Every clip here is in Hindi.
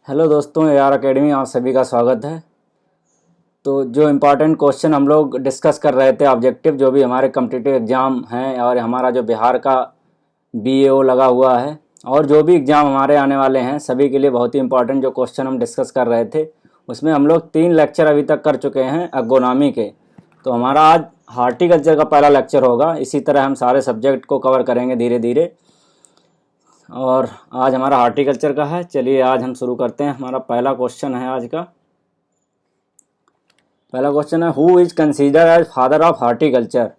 हेलो दोस्तों, AR अकेडमी आप सभी का स्वागत है। तो जो इम्पोर्टेंट क्वेश्चन हम लोग डिस्कस कर रहे थे, ऑब्जेक्टिव जो भी हमारे कॉम्पिटिटिव एग्ज़ाम हैं और हमारा जो बिहार का BAO लगा हुआ है और जो भी एग्ज़ाम हमारे आने वाले हैं सभी के लिए बहुत ही इम्पोर्टेंट जो क्वेश्चन हम डिस्कस कर रहे थे, उसमें हम लोग 3 लेक्चर अभी तक कर चुके हैं एर्गोनॉमी के। तो हमारा आज हार्टिकल्चर का पहला लेक्चर होगा। इसी तरह हम सारे सब्जेक्ट को कवर करेंगे धीरे धीरे, और आज हमारा हार्टिकल्चर का है। चलिए आज हम शुरू करते हैं। हमारा पहला क्वेश्चन है, आज का पहला क्वेश्चन है, who is considered as father of horticulture.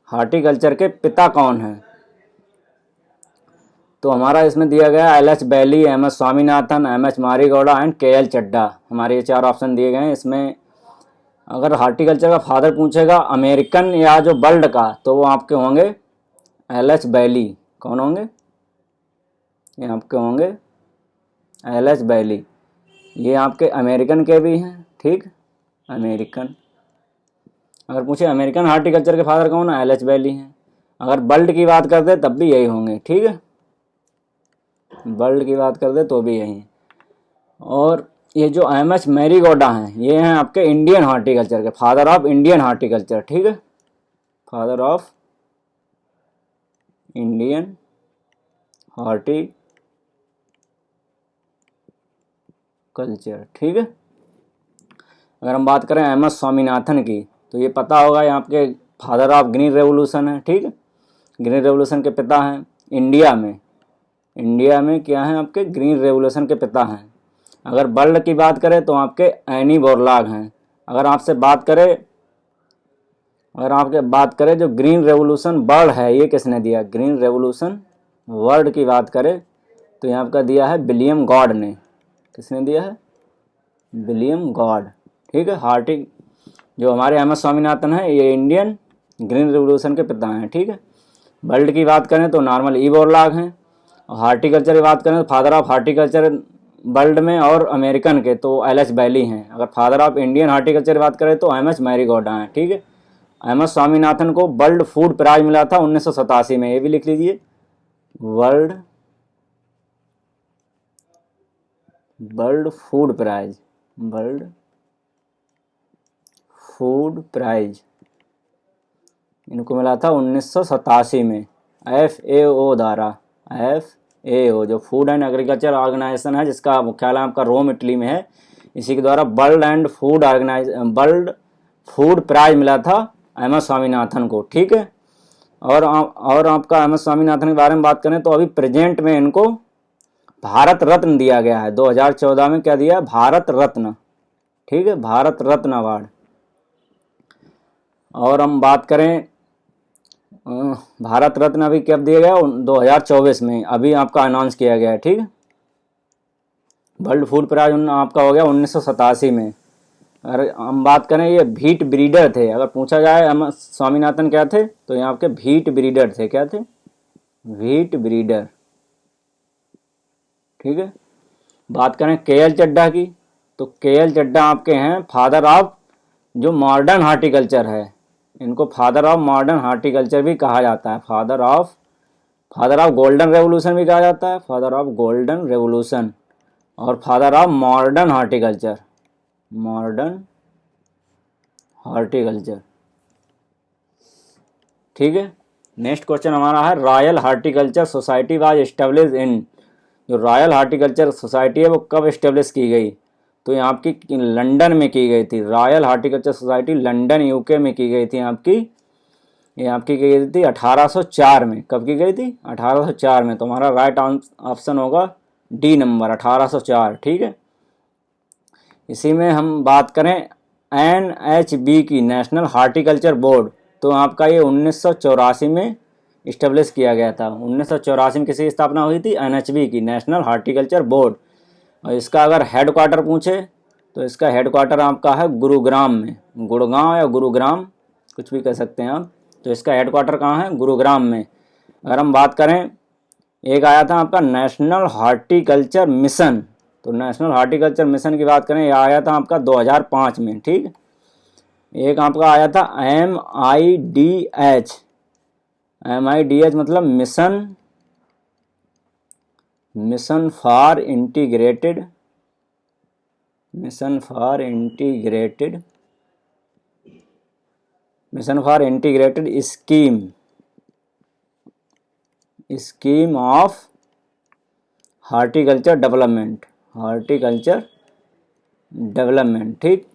Horticulture के पिता कौन हैं? तो हमारा इसमें दिया गया LH Bailey, MS Swaminathan, MS Marigowda and KL Chadha. हमारे ये 4 ऑप्शन दिए गए हैं। इसमें अगर हार्टिकल्चर का फादर पूछेगा अमेरिकन या जो वर्ल्ड का, तो वो आपके होंगे LH बैली। कौन होंगे? ये आपके होंगे LH बैली। ये आपके अमेरिकन के भी हैं, ठीक, अमेरिकन। अगर पूछे अमेरिकन हार्टिकल्चर के फादर कौन है, LH बैली हैं। अगर वर्ल्ड की बात करते तब भी यही होंगे, ठीक है, वर्ल्ड की बात करते तो भी यही। और ये जो MS मैरीगोडा हैं, ये हैं आपके इंडियन हार्टिकल्चर के फादर ऑफ इंडियन हार्टिकल्चर, ठीक है, फादर ऑफ इंडियन हार्टिकल्चर, ठीक है। अगर हम बात करें MS स्वामीनाथन की, तो ये पता होगा, ये आपके फादर ऑफ ग्रीन रेवोल्यूशन है, ठीक है, ग्रीन रेवोल्यूशन के पिता हैं। इंडिया में क्या हैं, आपके ग्रीन रेवोल्यूशन के पिता हैं। अगर वर्ल्ड की बात करें तो आपके एनी बोरलॉग हैं। अगर आपके बात करें जो ग्रीन रेवोल्यूशन वर्ल्ड है, ये किसने दिया? ग्रीन रेवोल्यूशन वर्ल्ड की बात करें तो यहाँ आपका दिया है विलियम गॉड ने। किसने दिया है? विलियम गॉड, ठीक है। जो हमारे MS स्वामीनाथन है, ये इंडियन ग्रीन रेवोल्यूशन के पिता हैं, ठीक है। वर्ल्ड की बात करें तो नॉर्मल ई बोरलॉग हैं। और हार्टिकल्चर की बात करें तो फादर ऑफ हार्टिकल्चर वर्ल्ड में और अमेरिकन के तो LH बैली हैं। अगर फादर ऑफ इंडियन हार्टिकल्चर की बात करें तो MS मैरीगोडा हैं, ठीक है। MS स्वामीनाथन को वर्ल्ड फूड प्राइज मिला था 1987 में, ये भी लिख लीजिए, वर्ल्ड फूड प्राइज इनको मिला था 1987 में FAO द्वारा। FAO जो फूड एंड एग्रीकल्चर ऑर्गेनाइजेशन है, जिसका मुख्यालय आपका रोम इटली में है, इसी के द्वारा वर्ल्ड फूड प्राइज मिला था MS स्वामीनाथन को, ठीक है। और आपका MS स्वामीनाथन के बारे में बात करें तो अभी प्रेजेंट में इनको भारत रत्न दिया गया है। 2014 में क्या दिया? भारत रत्न, ठीक है, भारत रत्न अवार्ड। और हम बात करें भारत रत्न अभी कब दिया गया? 2024 में, अभी आपका अनाउंस किया गया है, ठीक है। वर्ल्ड फूड प्राइज आपका हो गया 1987 में। अगर हम बात करें, ये व्हीट ब्रीडर थे। अगर पूछा जाए MS स्वामीनाथन क्या थे, तो यहाँ आपके व्हीट ब्रीडर थे। क्या थे? व्हीट ब्रीडर, ठीक है। बात करें KL चड्ढा की, तो KL चड्ढा आपके हैं फादर ऑफ जो मॉडर्न हार्टिकल्चर है। इनको फादर ऑफ मॉडर्न हार्टिकल्चर भी कहा जाता है, फादर ऑफ गोल्डन रेवोल्यूशन भी कहा जाता है, फादर ऑफ गोल्डन रेवोल्यूशन और फादर ऑफ मॉडर्न हार्टिकल्चर, ठीक है। नेक्स्ट क्वेश्चन हमारा है, royal horticulture society was establish in. जो रॉयल हार्टिकल्चर सोसाइटी है वो कब एस्टेब्लिश की गई? तो यहाँ आपकी लंदन में की गई थी। Royal horticulture society London UK में की गई थी। ये आपकी की गई थी 1804 में। कब की गई थी? 1804 में। तो हमारा राइट ऑप्शन होगा D नंबर, 1804, ठीक है। इसी में हम बात करें NHB की, नेशनल हार्टिकल्चर बोर्ड, तो आपका ये 1984 में इस्टेब्लिश किया गया था। 1984 में किसी की स्थापना हुई थी? NHB की, नेशनल हार्टिकल्चर बोर्ड। और इसका अगर हेड क्वार्टर पूछे तो इसका हेड क्वार्टर आपका है गुरुग्राम में, गुड़गांव या गुरुग्राम कुछ भी कह सकते हैं आप। तो इसका हेड क्वार्टर कहाँ है? गुरुग्राम में। अगर हम बात करें, एक आया था आपका नेशनल हार्टिकल्चर मिशन, तो नेशनल हार्टिकल्चर मिशन की बात करें, यह आया था आपका 2005 में, ठीक। एक आपका आया था MIDH मतलब mission for integrated mission for integrated scheme of horticulture development. ठीक,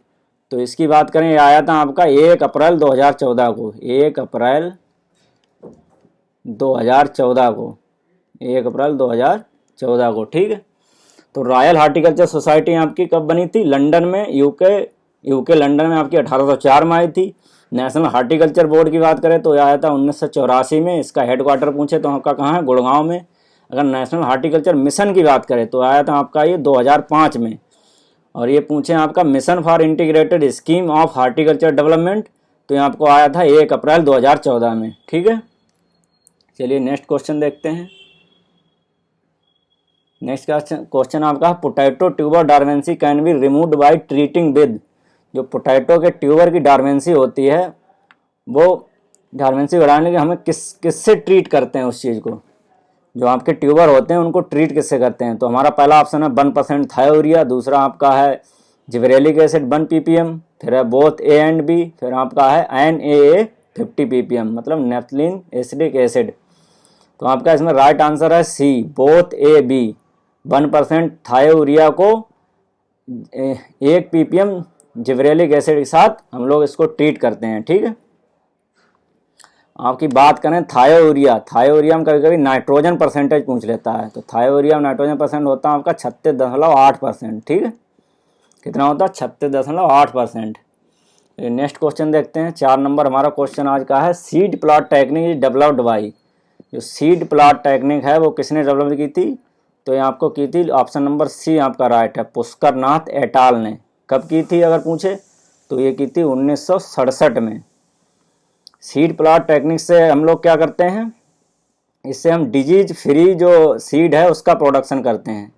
तो इसकी बात करें, ये आया था आपका 1 अप्रैल 2014 को, 1 अप्रैल 2014 को, 1 अप्रैल 2014 को। ठीक है, तो रॉयल हार्टिकल्चर सोसाइटी आपकी कब बनी थी? लंदन में, यूके लंदन में आपकी 1804 में आई थी। नेशनल हार्टिकल्चर बोर्ड की बात करें तो यह आया था 1984 में। इसका हेडक्वार्टर पूछे तो आपका कहाँ है? गुड़गांव में। अगर नेशनल हार्टिकल्चर मिशन की बात करें तो आया था आपका ये 2005 में। और ये पूछे आपका mission for integrated scheme of horticulture development, तो ये आपको आया था 1 अप्रैल 2014 में। ठीक है, चलिए नेक्स्ट क्वेश्चन देखते हैं। नेक्स्ट क्वेश्चन आपका, potato tuber dormancy can be removed by treating with. जो पोटैटो के ट्यूबर की डॉर्मेंसी होती है, वो डॉर्मेंसी बढ़ाने के हमें किससे ट्रीट करते हैं उस चीज़ को? जो आपके ट्यूबर होते हैं उनको ट्रीट किससे करते हैं? तो हमारा पहला ऑप्शन है 1% थायोरिया, दूसरा आपका है जिबरेलिक एसिड 1 ppm, फिर है बोथ A and B, फिर आपका है NaA 50 ppm, मतलब नेफ्थलीन एसिडिक एसिड। तो आपका इसमें राइट आंसर है सी, बोथ A B। 1% थायोरिया को 1 ppm जिबरेलिक एसिड के साथ हम लोग इसको ट्रीट करते हैं। ठीक है, आपकी बात करें थायोरिया में कभी कभी नाइट्रोजन परसेंटेज पूछ लेता है, तो थायोरिया में नाइट्रोजन परसेंट होता है आपका 36.8%। ठीक है, कितना होता है? 36.8%। नेक्स्ट क्वेश्चन देखते हैं, 4 नंबर हमारा क्वेश्चन आज का है, seed plot technique is developed by. जो सीड प्लॉट टेक्निक है वो किसने डेवलप की थी? तो ये आपको की थी, ऑप्शन नंबर सी आपका राइट है, पुष्कर नाथ एटाल ने। कब की थी अगर पूछे तो ये की थी 1967 में। सीड प्लॉट टेक्निक से हम लोग क्या करते हैं? इससे हम डिजीज फ्री जो सीड है उसका प्रोडक्शन करते हैं।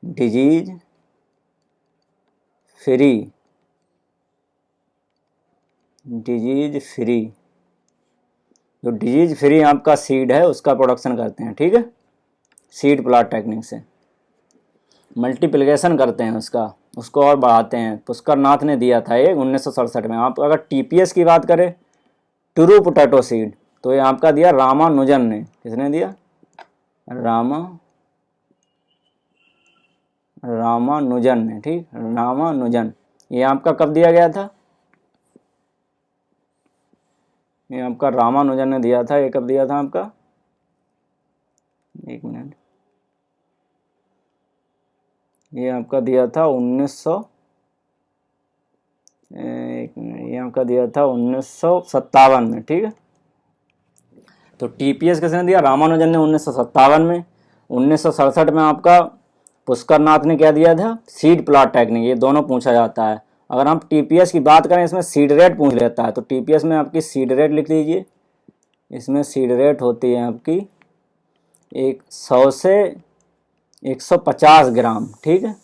डिजीज फ्री आपका सीड है उसका प्रोडक्शन करते हैं। ठीक है, सीड प्लॉट टेक्निक से मल्टीप्लिकेशन करते हैं उसको और बढ़ाते हैं। पुष्कर नाथ ने दिया था ये 1967 में। आप अगर TPS की बात करें, ट्रू पोटैटो सीड, तो ये आपका दिया रामानुजन ने। किसने दिया? रामानुजन ने। ठीक, रामानुजन। ये आपका कब दिया गया था? ये आपका रामानुजन ने दिया था। ये कब दिया था आपका? 1 मिनट, ये आपका दिया था 1957 में। ठीक है, तो TPS किसने दिया? रामानुजन ने 1957 में। 1967 में आपका पुष्कर नाथ ने क्या दिया था? Seed plot technique. ये दोनों पूछा जाता है। अगर हम TPS की बात करें, इसमें सीड रेट पूछ लेता है, तो TPS में आपकी सीड रेट लिख लीजिए। इसमें सीड रेट होती है आपकी 100 से 150 ग्राम। ठीक है,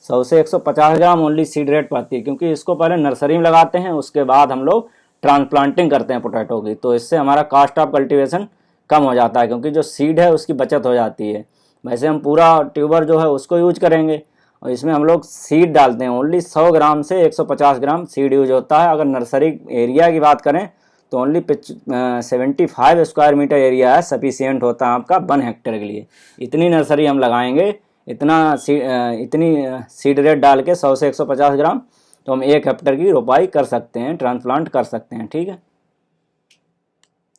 100 से 150 ग्राम ओनली सीड रेट पाती है, क्योंकि इसको पहले नर्सरी में लगाते हैं, उसके बाद हम लोग ट्रांसप्लांटिंग करते हैं पोटैटो की। तो इससे हमारा कास्ट ऑफ कल्टीवेशन कम हो जाता है, क्योंकि जो सीड है उसकी बचत हो जाती है। वैसे हम पूरा ट्यूबर जो है उसको यूज करेंगे, और इसमें हम लोग सीड डालते हैं। ओनली 100 ग्राम से 150 ग्राम सीड यूज होता है। अगर नर्सरी एरिया की बात करें तो ओनली 75 स्क्वायर मीटर एरिया है, सफिशियंट होता है आपका 1 हेक्टेयर के लिए। इतनी नर्सरी हम लगाएंगे, इतनी सीड रेट डाल के 100 से 150 ग्राम, तो हम 1 हेक्टेयर की रोपाई कर सकते हैं, ट्रांसप्लांट कर सकते हैं। ठीक है,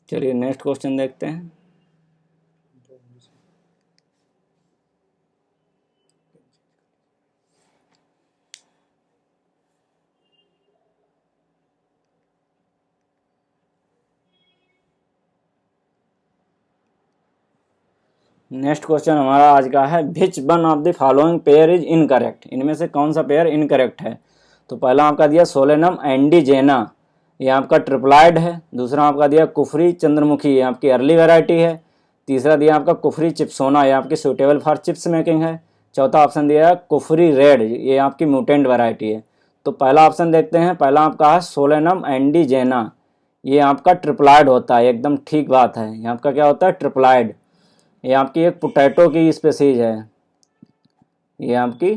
चलिए नेक्स्ट क्वेश्चन देखते हैं। नेक्स्ट क्वेश्चन हमारा आज का है, which one of the following pair is incorrect. इनमें से कौन सा पेयर इनकरेक्ट है? तो पहला आपका दिया सोलेनम एंडीजेना, ये आपका ट्रिप्लाइड है। दूसरा आपका दिया कुफरी चंद्रमुखी, ये आपकी अर्ली वैरायटी है। तीसरा दिया आपका कुफरी चिप्सोना, ये आपकी सूटेबल फॉर चिप्स मेकिंग है। चौथा ऑप्शन दिया है कुफरी रेड, ये आपकी म्यूटेंट वैरायटी है। तो पहला ऑप्शन देखते हैं। पहला आपका है सोलेनम एंडीजेना, ये आपका ट्रिप्लाइड होता है, एकदम ठीक बात है। ये आपका क्या होता है? ट्रिप्लाइड। ये आपकी एक पोटैटो की स्पेसीज है, ये आपकी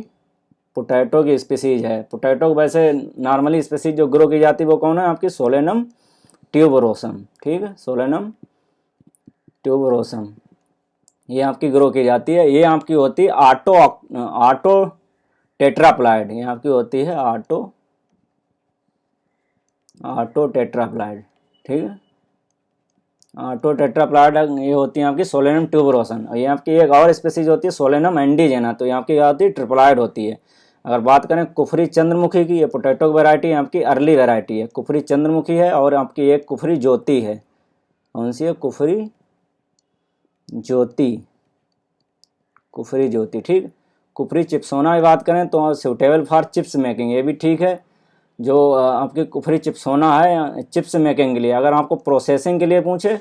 पोटैटो की स्पीसीज है। पोटैटो वैसे नॉर्मली स्पीसीज जो ग्रो की जाती है वो कौन है आपकी, सोलेनम ट्यूबरोसम, ठीक है, सोलेनम ट्यूबरोसम, ये आपकी ग्रो की जाती है। ये आपकी होती है ऑटो टेट्राप्लाइड, ये आपकी होती है ऑटो टेट्राप्लाइड, ठीक है, ऑटो टेट्राप्लाइड ये होती है आपकी सोलेनम ट्यूबरोसन। और ये आपकी एक और स्पीसीज होती है सोलेनम एंडीजेना, तो ये आपकी क्या होती है, ट्रिप्लाइड होती है। अगर बात करें कुफरी चंद्रमुखी की, ये पोटैटो की वैरायटी आपकी अर्ली वैरायटी है, कुफरी चंद्रमुखी है, और आपकी एक कुफरी ज्योति है। कौन सी है, कुफरी ज्योति, कुफरी ज्योति, ठीक। कुफरी चिप्सोना की बात करें तो सूटेबल फॉर चिप्स मेकिंग, ये भी ठीक है। जो आपकी कुफरी चिप्सोना है चिप्स मेकिंग के लिए। अगर आपको प्रोसेसिंग के लिए पूछे,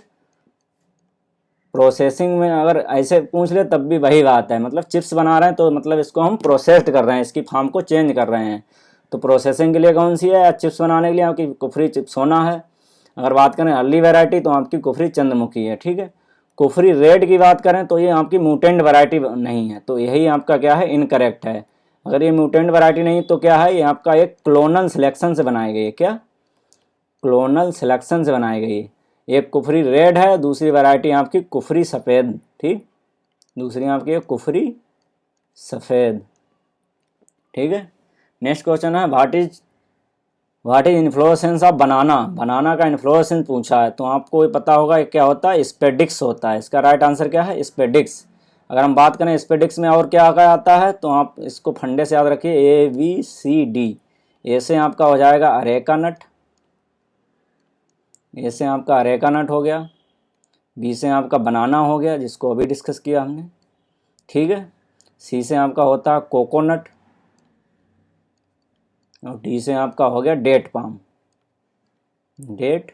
प्रोसेसिंग में अगर ऐसे पूछ ले तब भी वही बात है, मतलब चिप्स बना रहे हैं तो मतलब इसको हम प्रोसेस्ड कर रहे हैं, इसकी फार्म को चेंज कर रहे हैं। तो प्रोसेसिंग के लिए कौन सी है, चिप्स बनाने के लिए आपकी कुफरी चिप्सोना है। अगर बात करें अर्ली वैरायटी तो आपकी कुफरी चंद्रमुखी है, ठीक है। कुफरी रेड की बात करें तो ये आपकी म्यूटेंट वैरायटी नहीं है, तो यही आपका क्या है, इनकरेक्ट है। अगर ये म्यूटेंट वैरायटी नहीं तो क्या है, ये आपका एक क्लोनल सिलेक्शन से बनाई गई है। क्या, क्लोनल सिलेक्शन से बनाई गई है। एक कुफरी रेड है, दूसरी वैरायटी आपकी कुफरी सफ़ेद, ठीक, दूसरी आपकी है कुफरी सफ़ेद, ठीक है। नेक्स्ट क्वेश्चन है what is inflorescence of banana. Banana का इन्फ्लोरेसेंस पूछा है तो आपको ये पता होगा क्या होता है, स्पेडिक्स होता है। इसका राइट आंसर क्या है, स्पेडिक्स। अगर हम बात करें स्पेडिक्स में और क्या क्या आता है तो आप इसको फंडे से याद रखिए, ABCD। ए से आपका हो जाएगा अरेका नट, ए से आपका अरेका नट हो गया, बी से आपका बनाना हो गया जिसको अभी डिस्कस किया हमने, ठीक है। सी से आपका होता है कोकोनट, और डी से आपका हो गया डेट पाम, डेट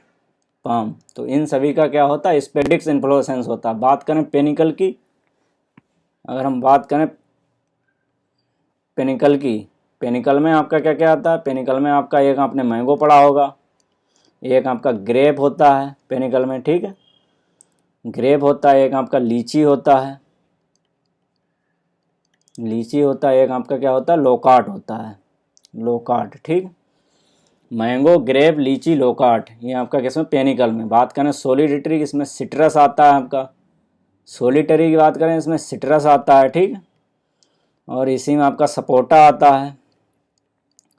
पाम। तो इन सभी का क्या होता है, स्पेडिक्स इन्फ्लोरेसेंस होता है। बात करें पेनिकल की, अगर हम बात करें पेनिकल की, पेनिकल में आपका क्या क्या आता है, पेनिकल में आपका एक आपने मैंगो पढ़ा होगा, एक आपका ग्रेप होता है पेनिकल में, ठीक है, ग्रेप होता है, एक आपका लीची होता है, लीची होता है, एक आपका क्या होता है, लोकाट होता है, लोकाट, ठीक। मैंगो, ग्रेप, लीची, लोकाट, ये आपका किसमें, पेनिकल में। बात करें सॉलिडिटरी, इसमें सिट्रस आता है आपका, सोलिटरी की बात करें इसमें सिट्रस आता है, ठीक। और इसी में आपका सपोटा आता है,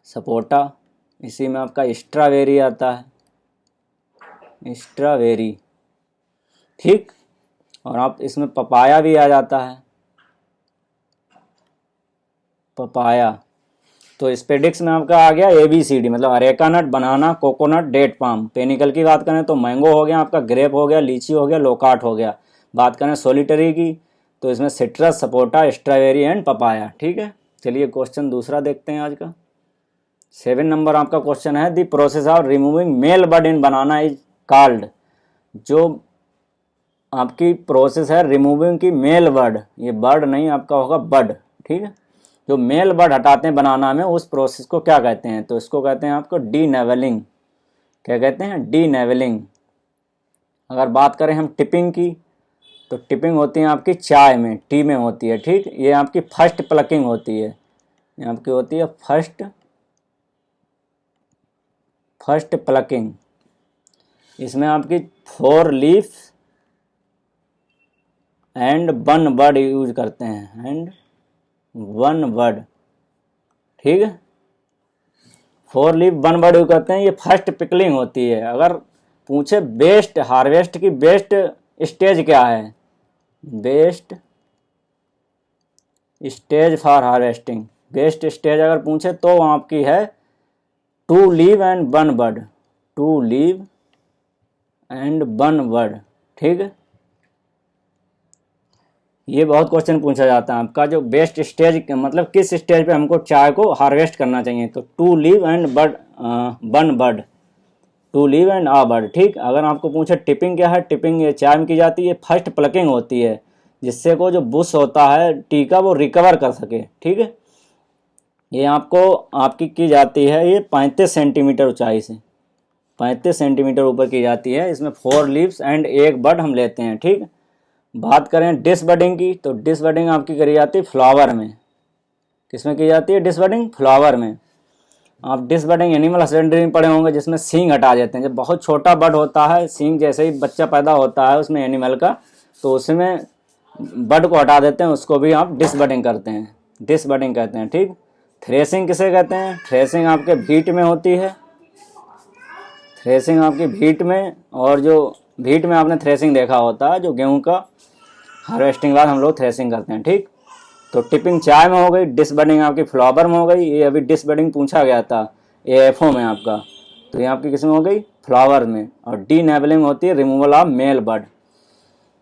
सपोटा, इसी में आपका स्ट्रॉबेरी आता है, स्ट्रॉबेरी, ठीक। और आप इसमें पपाया भी आ जाता है, पपाया। तो स्पेडिक्स में आपका आ गया ABCD, मतलब अरेका नट, बनाना, कोकोनट, डेट पाम। पेनिकल की बात करें तो मैंगो हो गया आपका, ग्रेप हो गया, लीची हो गया, लोकाट हो गया। बात करें सोलिटरी की तो इसमें citrus, sapota, strawberry and papaya, ठीक है। चलिए क्वेश्चन दूसरा देखते हैं आज का। 7 नंबर आपका क्वेश्चन है, the process of removing male bud in banana is called. जो आपकी प्रोसेस है रिमूविंग की मेल बर्ड, ये बर्ड नहीं आपका होगा बड, ठीक है। जो मेल बर्ड हटाते हैं बनाना में उस प्रोसेस को क्या कहते हैं, तो इसको कहते हैं आपको डीनेवलिंग। क्या कहते हैं, डीनेवलिंग। अगर बात करें हम टिपिंग की तो टिपिंग होती है आपकी चाय में, टी में होती है, ठीक। ये आपकी फर्स्ट प्लकिंग होती है, ये आपकी होती है फर्स्ट प्लकिंग। इसमें आपकी 4 लीफ एंड 1 बर्ड यूज करते हैं, एंड 1 बर्ड, ठीक है। 4 लीफ 1 बर्ड यूज करते हैं, ये फर्स्ट पिकलिंग होती है। अगर पूछे बेस्ट हार्वेस्ट की बेस्ट स्टेज क्या है, best stage for harvesting, best stage अगर पूछे तो आपकी है 2 leave and 1 bud, 2 leave and 1 bird, ठीक है। ये बहुत क्वेश्चन पूछा जाता है आपका, जो बेस्ट स्टेज मतलब किस स्टेज पे हमको चाय को हार्वेस्ट करना चाहिए, तो 2 leave and 1 bud, 2 leave and a bud, ठीक। अगर आपको पूछे टिपिंग क्या है, टिपिंग ये चाय में की जाती है, फर्स्ट प्लकिंग होती है जिससे को जो बुश होता है टी का वो रिकवर कर सके, ठीक है। ये आपको आपकी की जाती है ये 35 सेंटीमीटर ऊंचाई से, 35 सेंटीमीटर ऊपर की जाती है। इसमें 4 लीव्स एंड 1 बर्ड हम लेते हैं, ठीक। बात करें डिस बडिंग की तो डिस बडिंग आपकी करी जाती है फ्लावर में, किसमें की जाती है? डिसबडिंग फ्लावर में। आप डिसबडिंग एनिमल हस्बेंड्री में पढ़े होंगे, जिसमें सींग हटा देते हैं। जब बहुत छोटा बड होता है, सींग जैसे ही बच्चा पैदा होता है उसमें एनिमल का, तो उसमें बड को हटा देते हैं, उसको भी आप डिसबडिंग करते हैं, डिसबडिंग कहते हैं। ठीक। थ्रेसिंग किसे कहते हैं? थ्रेसिंग आपके भीट में होती है, थ्रेसिंग आपकी भीट में। और जो भीट में आपने थ्रेसिंग देखा होता है, जो गेहूं का हार्वेस्टिंग बाद हम लोग थ्रेसिंग करते हैं। ठीक। तो टिपिंग चाय में हो गई, डिसबडिंग आपकी फ्लावर में हो गई। ये अभी डिसबडिंग पूछा गया था एएफओ में आपका, तो ये आपकी किस में हो गई? फ्लावर में। और डी नेबलिंग होती है रिमूवल ऑफ मेल बड।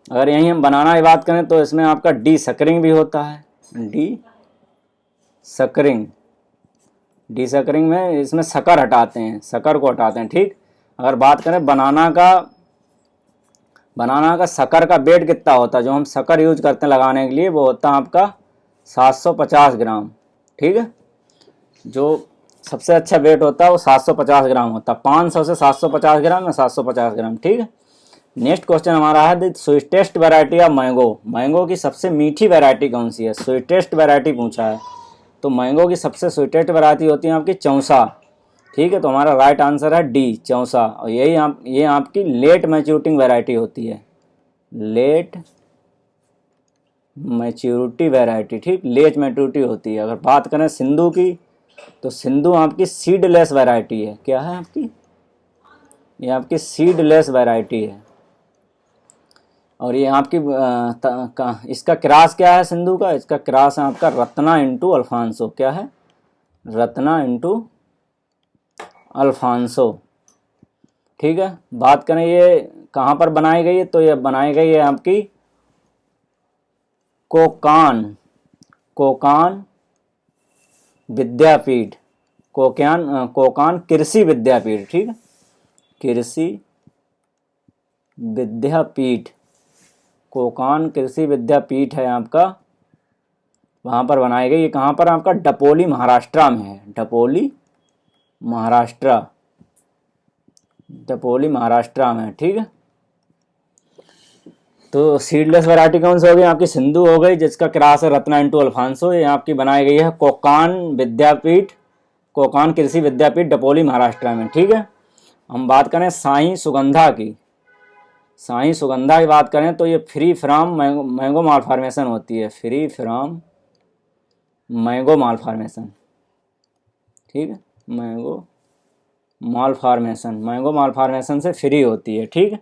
अगर यहीं हम बनाना की बात करें तो इसमें आपका डी सकरिंग भी होता है, डी सकरिंग। डी सकरिंग में इसमें शक्कर हटाते हैं, शक्कर को हटाते हैं। ठीक। अगर बात करें बनाना का शक्कर का वेट कितना होता है, जो हम शक्कर यूज करते हैं लगाने के लिए, वो होता है आपका 750 ग्राम। ठीक है। जो सबसे अच्छा वेट होता है वो 750 ग्राम होता है। 500 से 750 ग्राम या 750 ग्राम। ठीक है। नेक्स्ट क्वेश्चन हमारा है the sweetest variety of mango. Mango की सबसे मीठी वैरायटी कौन सी है? स्वीटेस्ट वैरायटी पूछा है, तो मैंगो की सबसे स्वीटेस्ट वैरायटी होती है आपकी चौसा। ठीक है। तो हमारा राइट आंसर है डी, चौसा। और ये आपकी लेट मैच्योरिटिंग वैरायटी होती है, लेट मैच्योरिटी वैरायटी। ठीक। लेट मैच्योरिटी होती है। अगर बात करें सिंधु की, तो सिंधु आपकी सीडलेस वैरायटी है। क्या है आपकी? ये आपकी सीडलेस वैरायटी है। और ये आपकी इसका क्रॉस क्या है सिंधु का? इसका क्रॉस है आपका रत्ना इंटू अल्फांसो। क्या है? रत्ना इंटू अल्फांसो। ठीक है। बात करें ये कहाँ पर बनाई गई है, तो ये बनाई गई है आपकी कोकान विद्यापीठ, कोकान कृषि विद्यापीठ। ठीक है। कृषि विद्यापीठ, कोकान कृषि विद्यापीठ है आपका, वहाँ पर बनाई गई। ये कहाँ पर? आपका डपोली महाराष्ट्र में है, डपोली महाराष्ट्र में। ठीक है। तो सीडलेस वैरायटी कौन सी हो गई? आपकी सिंधु हो गई, जिसका क्रॉस है रत्ना इंटू अल्फांसो। ये आपकी बनाई गई है कोकान कृषि विद्यापीठ, डपोली महाराष्ट्र में। ठीक है। हम बात करें साई सुगंधा की, साई सुगंधा की बात करें तो ये फ्री फ्रॉम मैंगो मालफॉर्मेशन होती है, फ्री फ्रॉम मैंगो मालफॉर्मेशन। ठीक है। मैंगो मालफॉर्मेशन से फ्री होती है। ठीक है।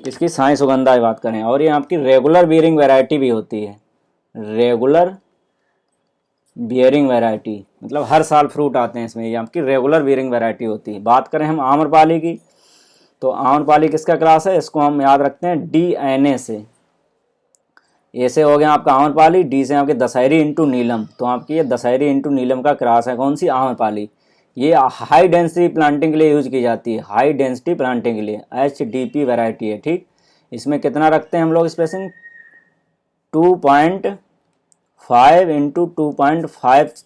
इसकी साई सुगंधा की बात करें। और ये आपकी रेगुलर बियरिंग वैरायटी भी होती है, रेगुलर बियरिंग वैरायटी, मतलब हर साल फ्रूट आते हैं इसमें, ये आपकी रेगुलर बियरिंग वैरायटी होती है। बात करें हम आम्रपाली की, तो आम्रपाली किसका क्लास है? इसको हम याद रखते हैं DNA से। ए से हो गया आपका आम्रपाली, डी से आपके दशहरी इंटू नीलम। तो आपकी ये दशहरी इंटू नीलम का क्लास है कौन सी? आम्रपाली। ये हाई डेंसिटी प्लांटिंग के लिए यूज की जाती है, हाई डेंसिटी प्लांटिंग के लिए, HDP वैरायटी है। ठीक। इसमें कितना रखते हैं हम लोग स्पेसिंग? 2.5 into 2.5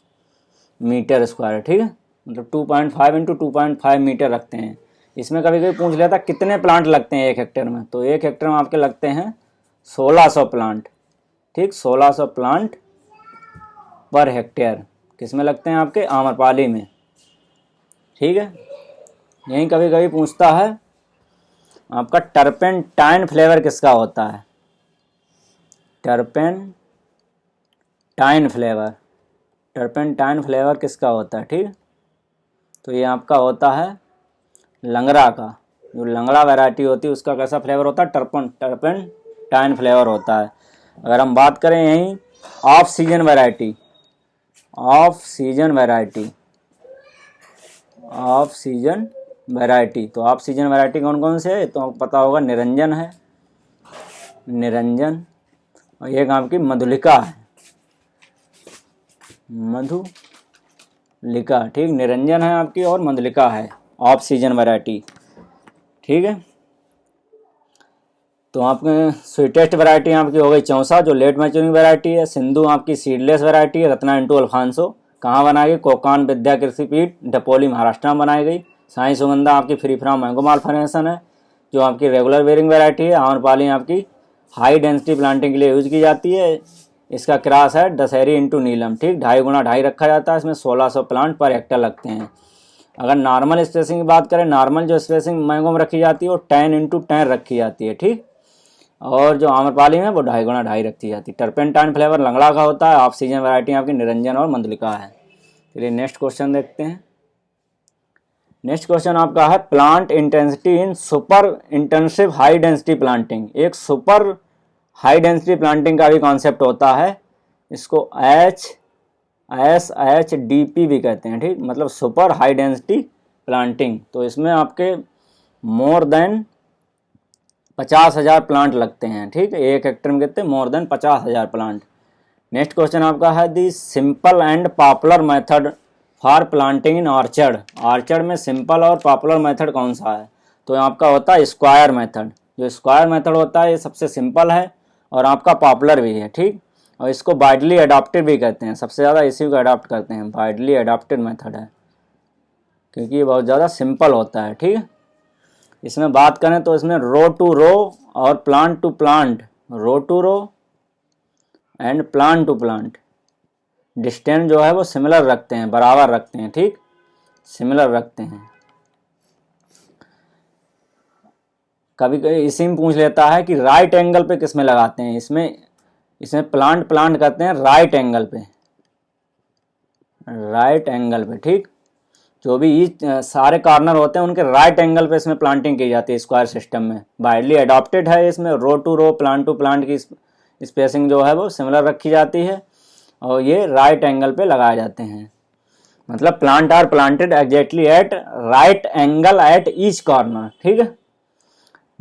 metre square. ठीक है। मतलब 2.5 इंटू 2.5 मीटर रखते हैं। इसमें कभी कभी पूछ लेता कितने प्लांट लगते हैं 1 हेक्टेयर में, तो 1 हेक्टेयर में आपके लगते हैं 1600 प्लांट। ठीक। 1600 प्लांट पर हेक्टेयर किसमें लगते हैं? आपके आम्रपाली में। ठीक है। यहीं कभी कभी पूछता है आपका टर्पेंटाइन फ्लेवर किसका होता है? टर्पेंटाइन फ्लेवर किसका होता है? ठीक। तो ये आपका होता है लंगड़ा का, जो लंगड़ा वैरायटी होती है उसका कैसा फ्लेवर होता है? टर्पेंटाइन फ्लेवर होता है। अगर हम बात करें यहीं ऑफ सीजन वैरायटी, तो ऑफ सीजन वैरायटी कौन कौन से है? तो आपको पता होगा निरंजन है, और एक आपकी मधुलिका है, मधुलिका। ठीक। निरंजन है आपकी और मधुलिका है, ऑफ सीजन वैरायटी। ठीक है। तो आपके स्वीटेस्ट वैरायटी आपकी हो गई चौसा, जो लेट मैच्योरिंग वैरायटी है। सिंधु आपकी सीडलेस वैरायटी है, रत्ना इंटू अल्फांसो कहाँ बनाई गई? कोकान विद्या कृषि पीठ, डपोली महाराष्ट्र में बनाई गई। साई सुगंधा आपकी फ्री फ्रॉम मैंगो मालफॉर्मेशन है, जो आपकी रेगुलर बेयरिंग वैरायटी है। आम्रपाली आपकी हाई डेंसिटी प्लांटिंग के लिए यूज की जाती है। इसका क्रॉस है दशहरी इंटू नीलम, ठीक, 2.5 गुना 2.5 रखा जाता है, इसमें 1600 प्लांट पर हेक्टर लगते हैं। अगर नॉर्मल स्पेसिंग की बात करें, नॉर्मल जो स्पेसिंग मैंगो में रखी जाती है वो 10 इंटू 10 रखी जाती है, ठीक, और जो आम्रपाली में वो 2.5 गुना 2.5 रखी जाती है। टर्पेंटाइन फ्लेवर लंगड़ा का होता है। ऑफ सीजन वैरायटी आपकी निरंजन और मंदलिका है। चलिए नेक्स्ट क्वेश्चन देखते हैं। नेक्स्ट क्वेश्चन आपका है plant intensity in super intensive high density planting. एक सुपर हाई डेंसिटी प्लांटिंग का भी कॉन्सेप्ट होता है, इसको SHDP भी कहते हैं, ठीक, मतलब सुपर हाई डेंसिटी प्लांटिंग। तो इसमें आपके मोर देन 50,000 प्लांट लगते हैं, ठीक, 1 हेक्टर में कितने, more than 50,000 plant. Next question आपका है the simple and popular method for planting in orchard. Orchard में सिंपल और पॉपुलर मेथड कौन सा है? तो आपका होता है स्क्वायर मेथड। जो स्क्वायर मेथड होता है ये सबसे सिंपल है और आपका पॉपुलर भी है, ठीक, और इसको वाइडली अडॉप्टेड भी कहते हैं। सबसे ज़्यादा इसी को अडॉप्ट करते हैं, वाइडली अडॉप्टेड मेथड है क्योंकि ये बहुत ज़्यादा सिंपल होता है, ठीक। इसमें बात करें तो इसमें रो टू रो और plant to plant, row to row and plant to plant distance जो है वो सिमिलर रखते हैं, बराबर रखते हैं, ठीक, सिमिलर रखते हैं। कभी कभी इसी में पूछ लेता है कि राइट एंगल पे किस में लगाते हैं। इसमें प्लांट करते हैं राइट एंगल पे, राइट एंगल पे, ठीक, जो भी सारे कॉर्नर होते हैं उनके राइट एंगल पे इसमें प्लांटिंग की जाती है स्क्वायर सिस्टम में। वाइडली अडॉप्टेड है, इसमें row to row plant to plant की स्पेसिंग जो है वो सिमिलर रखी जाती है और ये राइट एंगल पे लगाए जाते हैं। मतलब plant are planted exactly at right angle at each corner, ठीक है।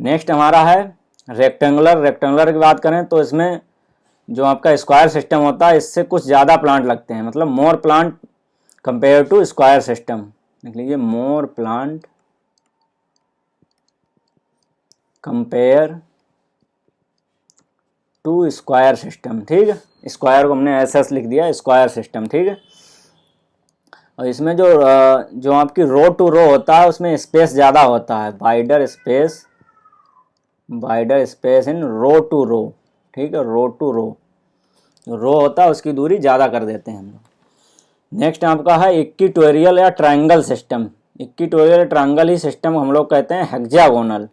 नेक्स्ट हमारा है रेक्टेंगुलर। रेक्टेंगुलर की बात करें तो इसमें जो आपका स्क्वायर सिस्टम होता है इससे कुछ ज़्यादा प्लांट लगते हैं, मतलब more plant compare to square system. देख लीजिए, more plant compare to square system, ठीक है। स्क्वायर को हमने SS लिख दिया, स्क्वायर सिस्टम, ठीक है। और इसमें जो आपकी रो टू रो होता है उसमें स्पेस ज़्यादा होता है, wider space in row to row, ठीक है, रो टू रो, रो होता है उसकी दूरी ज़्यादा कर देते हैं हम लोग। नेक्स्ट आपका है इक्विटोरियल या ट्रायंगल सिस्टम। इक्विटोरियल ट्रायंगल ही सिस्टम हम लोग कहते हैं हेक्सागोनल।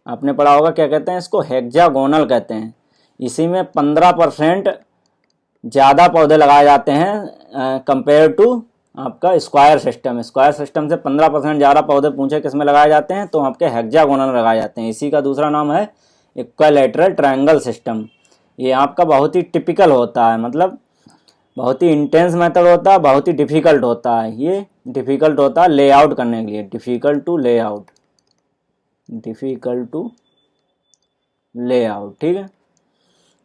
आपने पढ़ा होगा क्या कहते हैं इसको, हेक्सागोनल कहते हैं। इसी में 15% ज़्यादा पौधे लगाए जाते हैं कंपेयर टू आपका स्क्वायर सिस्टम। स्क्वायर सिस्टम से 15% ज़्यादा पौधे पूछे किस में लगाए जाते हैं, तो आपके हेक्सागोनल लगाए जाते हैं। इसी का दूसरा नाम है इक्विलैटरल ट्रायंगल सिस्टम। ये आपका बहुत ही टिपिकल होता है, मतलब बहुत ही इंटेंस मेथड होता है, बहुत ही डिफ़िकल्ट होता है। ये डिफ़िकल्ट होता है लेआउट करने के लिए, डिफ़िकल्ट टू लेआउट, ठीक है।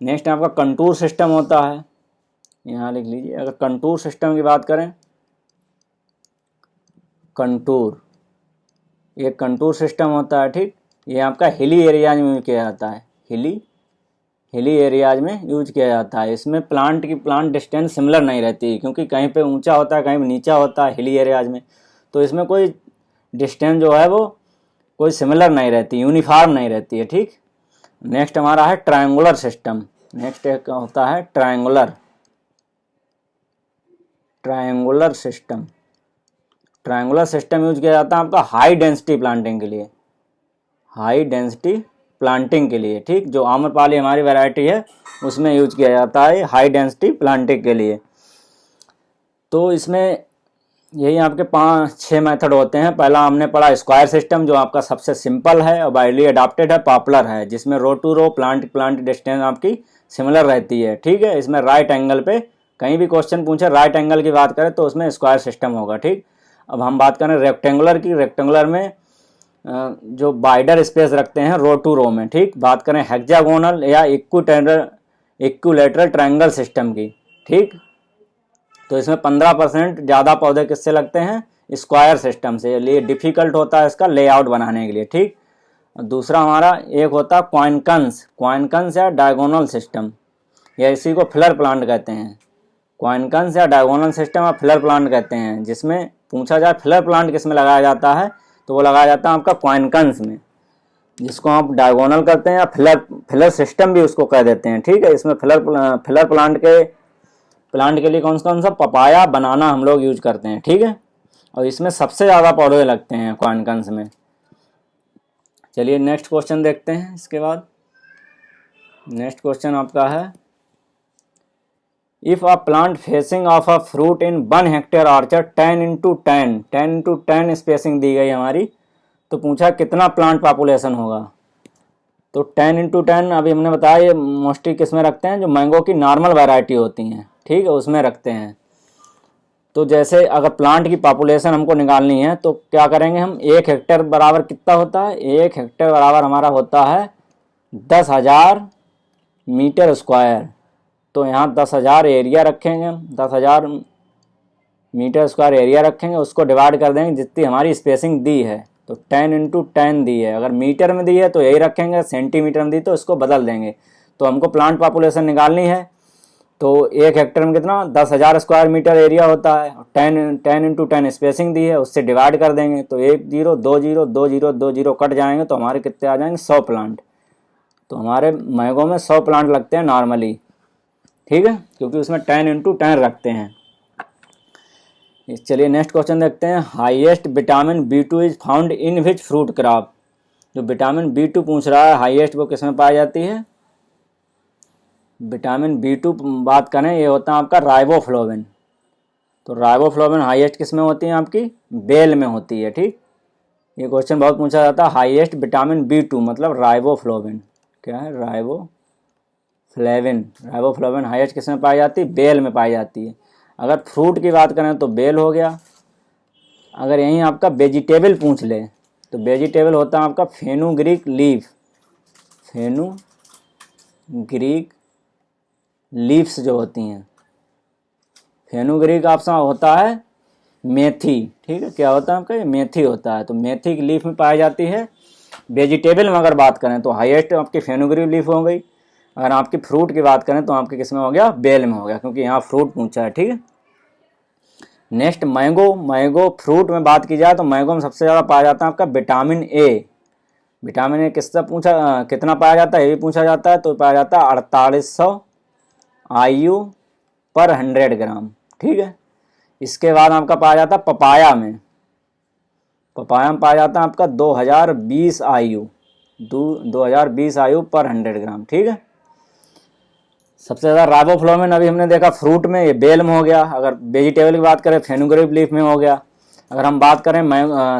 नेक्स्ट आपका कंटूर सिस्टम होता है, यहाँ लिख लीजिए। अगर कंटूर सिस्टम की बात करें, कंटूर, ये कंटूर सिस्टम होता है, ठीक, ये आपका हिली एरियाज में यूज किया जाता है, हिली एरियाज में यूज किया जाता है। इसमें प्लांट डिस्टेंस सिमिलर नहीं रहती क्योंकि कहीं पे ऊंचा होता है कहीं पे नीचा होता है हिली एरियाज में, तो इसमें कोई डिस्टेंस जो है वो कोई सिमिलर नहीं रहती, यूनिफॉर्म नहीं रहती है, ठीक। नेक्स्ट हमारा है ट्रायंगुलर सिस्टम। नेक्स्ट एक होता है triangular system. Triangular system use किया जाता है आपका हाई डेंसिटी प्लांटिंग के लिए, ठीक। जो आम्रपाली हमारी वैरायटी है उसमें यूज किया जाता है हाई डेंसिटी प्लांटिंग के लिए। तो इसमें यही आपके 5-6 मेथड होते हैं। पहला हमने पढ़ा स्क्वायर सिस्टम, जो आपका सबसे सिंपल है और वाइडली अडॉप्टेड है, पॉपुलर है, जिसमें रो टू रो प्लांट डिस्टेंस आपकी सिमिलर रहती है, ठीक है। इसमें राइट एंगल पे कहीं भी क्वेश्चन पूछे राइट एंगल की बात करें तो उसमें स्क्वायर सिस्टम होगा, ठीक। अब हम बात करें रेक्टेंगुलर की। रेक्टेंगुलर में जो वाइडर स्पेस रखते हैं रो टू रो में, ठीक। बात करें हेक्सागोनल या इक्विलैटरल ट्रायंगल सिस्टम की, ठीक, तो इसमें 15% ज़्यादा पौधे किससे लगते हैं, स्क्वायर सिस्टम से। लिए डिफ़िकल्ट होता है इसका लेआउट बनाने के लिए, ठीक। दूसरा हमारा एक होता है क्वाइनकन्स या डायगोनल सिस्टम, या इसी को फिलर प्लांट कहते हैं। क्वाइनकन्स या डायगोनल सिस्टम या फिलर प्लांट कहते हैं। जिसमें पूछा जाए फिलर प्लांट किस में लगाया जाता है, तो वो लगाया जाता है आपका क्वाइनकन्स में। जिसको आप डायगोनल करते हैं या फिलर सिस्टम भी उसको कह देते हैं। ठीक है, इसमें फिलर प्लांट के लिए कौन सा पपाया बनाना हम लोग यूज करते हैं। ठीक है, और इसमें सबसे ज़्यादा पौधे लगते हैं क्वानकन्स में। चलिए नेक्स्ट क्वेश्चन देखते हैं। इसके बाद नेक्स्ट क्वेश्चन आपका है, if a plant facing of a fruit in 1 hectare orchard 10 into 10 spacing दी गई हमारी, तो पूछा कितना प्लांट पॉपुलेशन होगा। तो 10 into 10 अभी हमने बताया ये मोस्टली किस में रखते हैं, जो मैंगो की नॉर्मल वैरायटी होती हैं। ठीक है, उसमें रखते हैं। तो जैसे अगर प्लांट की पॉपुलेशन हमको निकालनी है तो क्या करेंगे हम, 1 हेक्टेयर बराबर कितना होता है, 1 हेक्टेयर बराबर हमारा होता है 10,000 मीटर स्क्वायर। तो यहाँ 10,000 एरिया रखेंगे हम, 10,000 मीटर स्क्वायर एरिया रखेंगे, उसको डिवाइड कर देंगे जितनी हमारी स्पेसिंग दी है। तो 10 into 10 दी है, अगर मीटर में दी है तो यही रखेंगे, सेंटीमीटर में दी तो इसको बदल देंगे। तो हमको प्लांट पॉपुलेशन निकालनी है, तो 1 हेक्टेयर में कितना 10,000 स्क्वायर मीटर एरिया होता है, 10 into 10 स्पेसिंग दी है, उससे डिवाइड कर देंगे। तो 1 0 2 0 2 0 2 0 कट जाएंगे, तो हमारे कितने आ जाएंगे, 100 प्लांट। तो हमारे मैंगो में 100 प्लांट लगते हैं नॉर्मली। ठीक है, क्योंकि उसमें 10 into 10 रखते हैं। चलिए नेक्स्ट क्वेश्चन देखते हैं, highest vitamin B2 is found in which fruit crop. जो विटामिन B2 पूछ रहा है हाईएस्ट, वो किस में पाई जाती है, विटामिन B2 बात करें ये होता है आपका राइबोफ्लोविन। तो राइबोफ्लोविन हाईएस्ट किस में होती है, आपकी बेल में होती है। ठीक, ये क्वेश्चन बहुत पूछा जाता है, हाईएस्ट विटामिन B2 मतलब राइबोफ्लोविन। क्या है, राइबोफ्लोविन हाईएस्ट किस में पाई जाती है, बेल में पाई जाती है। अगर फ्रूट की बात करें तो बेल हो गया। अगर यहीं आपका वेजिटेबल पूछ ले तो वेजिटेबल होता है आपका फेनुग्रीक लीव्स जो होती हैं। फेनुग्रीक ऑप्शन होता है मेथी। ठीक है, क्या होता है आपका, ये मेथी होता है। तो मेथी की लीफ में पाई जाती है। वेजिटेबल में अगर बात करें तो हाईएस्ट आपकी फेनुग्रीक लीफ हो गई। अगर आपकी फ्रूट की बात करें तो आपके किस में हो गया, बेल में हो गया, क्योंकि यहाँ फ्रूट पूछा है। ठीक है, नेक्स्ट मैंगो फ्रूट में बात की जाए तो मैंगो में सबसे ज़्यादा पाया जाता है आपका विटामिन ए। विटामिन ए किससे पूछा, कितना पाया जाता है, ये भी पूछा जाता है। तो पाया जाता है 4800 IU पर 100 ग्राम। ठीक है, इसके बाद आपका पाया जाता है पपाया में पाया जाता है आपका 2020 IU पर 100 ग्राम। ठीक है, सबसे ज़्यादा राइबोफ्लोविन अभी हमने देखा फ्रूट में, ये बेल में हो गया। अगर वेजिटेबल की बात करें फेनुग्रीक लीफ में हो गया। अगर हम बात करें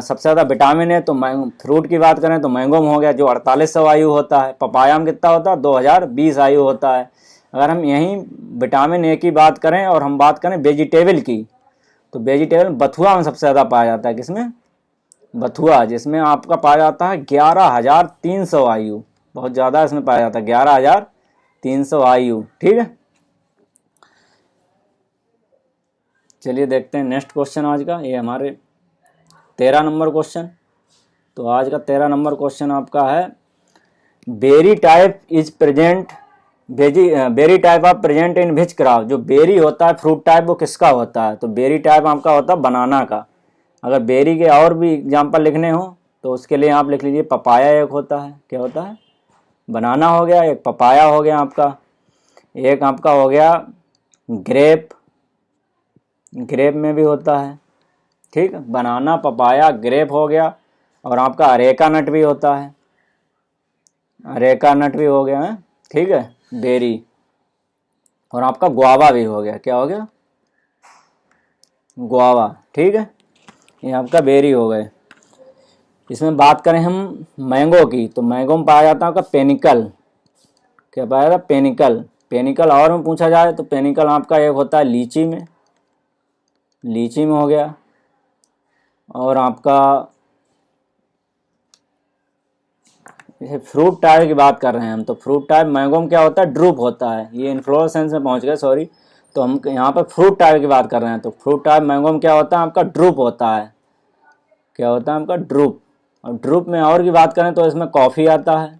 सबसे ज़्यादा विटामिन है तो फ्रूट की बात करें तो मैंगो में हो गया, जो 4800 IU होता है। पपाया में कितना होता है, 2020 IU होता है। अगर हम यहीं विटामिन ए की बात करें और हम बात करें वेजिटेबल की, तो वेजिटेबल बथुआ में सबसे ज़्यादा पाया जाता है। किसमें, बथुआ, जिसमें आपका पाया जाता है 11,300 IU। बहुत ज़्यादा इसमें पाया जाता है 11,300 IU। ठीक है, चलिए देखते हैं नेक्स्ट क्वेश्चन आज का। ये हमारे 13 नंबर क्वेश्चन। तो आज का 13 नंबर क्वेश्चन आपका है, berry type of present in which crop. जो बेरी होता है फ्रूट टाइप, वो किसका होता है, तो बेरी टाइप आपका होता है बनाना का। अगर बेरी के और भी एग्जाम्पल लिखने हो तो उसके लिए आप लिख लीजिए पपाया एक होता है। क्या होता है, बनाना हो गया, एक पपाया हो गया आपका, एक आपका हो गया ग्रेप में भी होता है। ठीक है, बनाना, पपाया, ग्रेप हो गया। और आपका अरेका नट भी होता है, अरेका नट भी हो गया है। ठीक है, बेरी। और आपका गुआवा भी हो गया। क्या हो गया, गुआवा। ठीक है, ये आपका बेरी हो गए। इसमें बात करें हम मैंगो की, तो मैंगो में पाया जाता है आपका पेनिकल। क्या पाया जाता है, पेनिकल। और में पूछा जाए तो पेनिकल आपका एक होता है लीची में हो गया। और आपका जैसे फ्रूट टाइप की बात कर रहे हैं हम, तो फ्रूट टाइप मैंगो में क्या होता है, ड्रूप होता है। ये इन्फ्लोरेसेंस में पहुंच गए, सॉरी। तो हम यहाँ पर फ्रूट टाइप की बात कर रहे हैं, तो फ्रूट टाइप मैंगो में क्या होता है आपका, ड्रूप होता है। क्या होता है आपका, ड्रूप। और ड्रूप में और की बात करें तो इसमें कॉफ़ी आता है,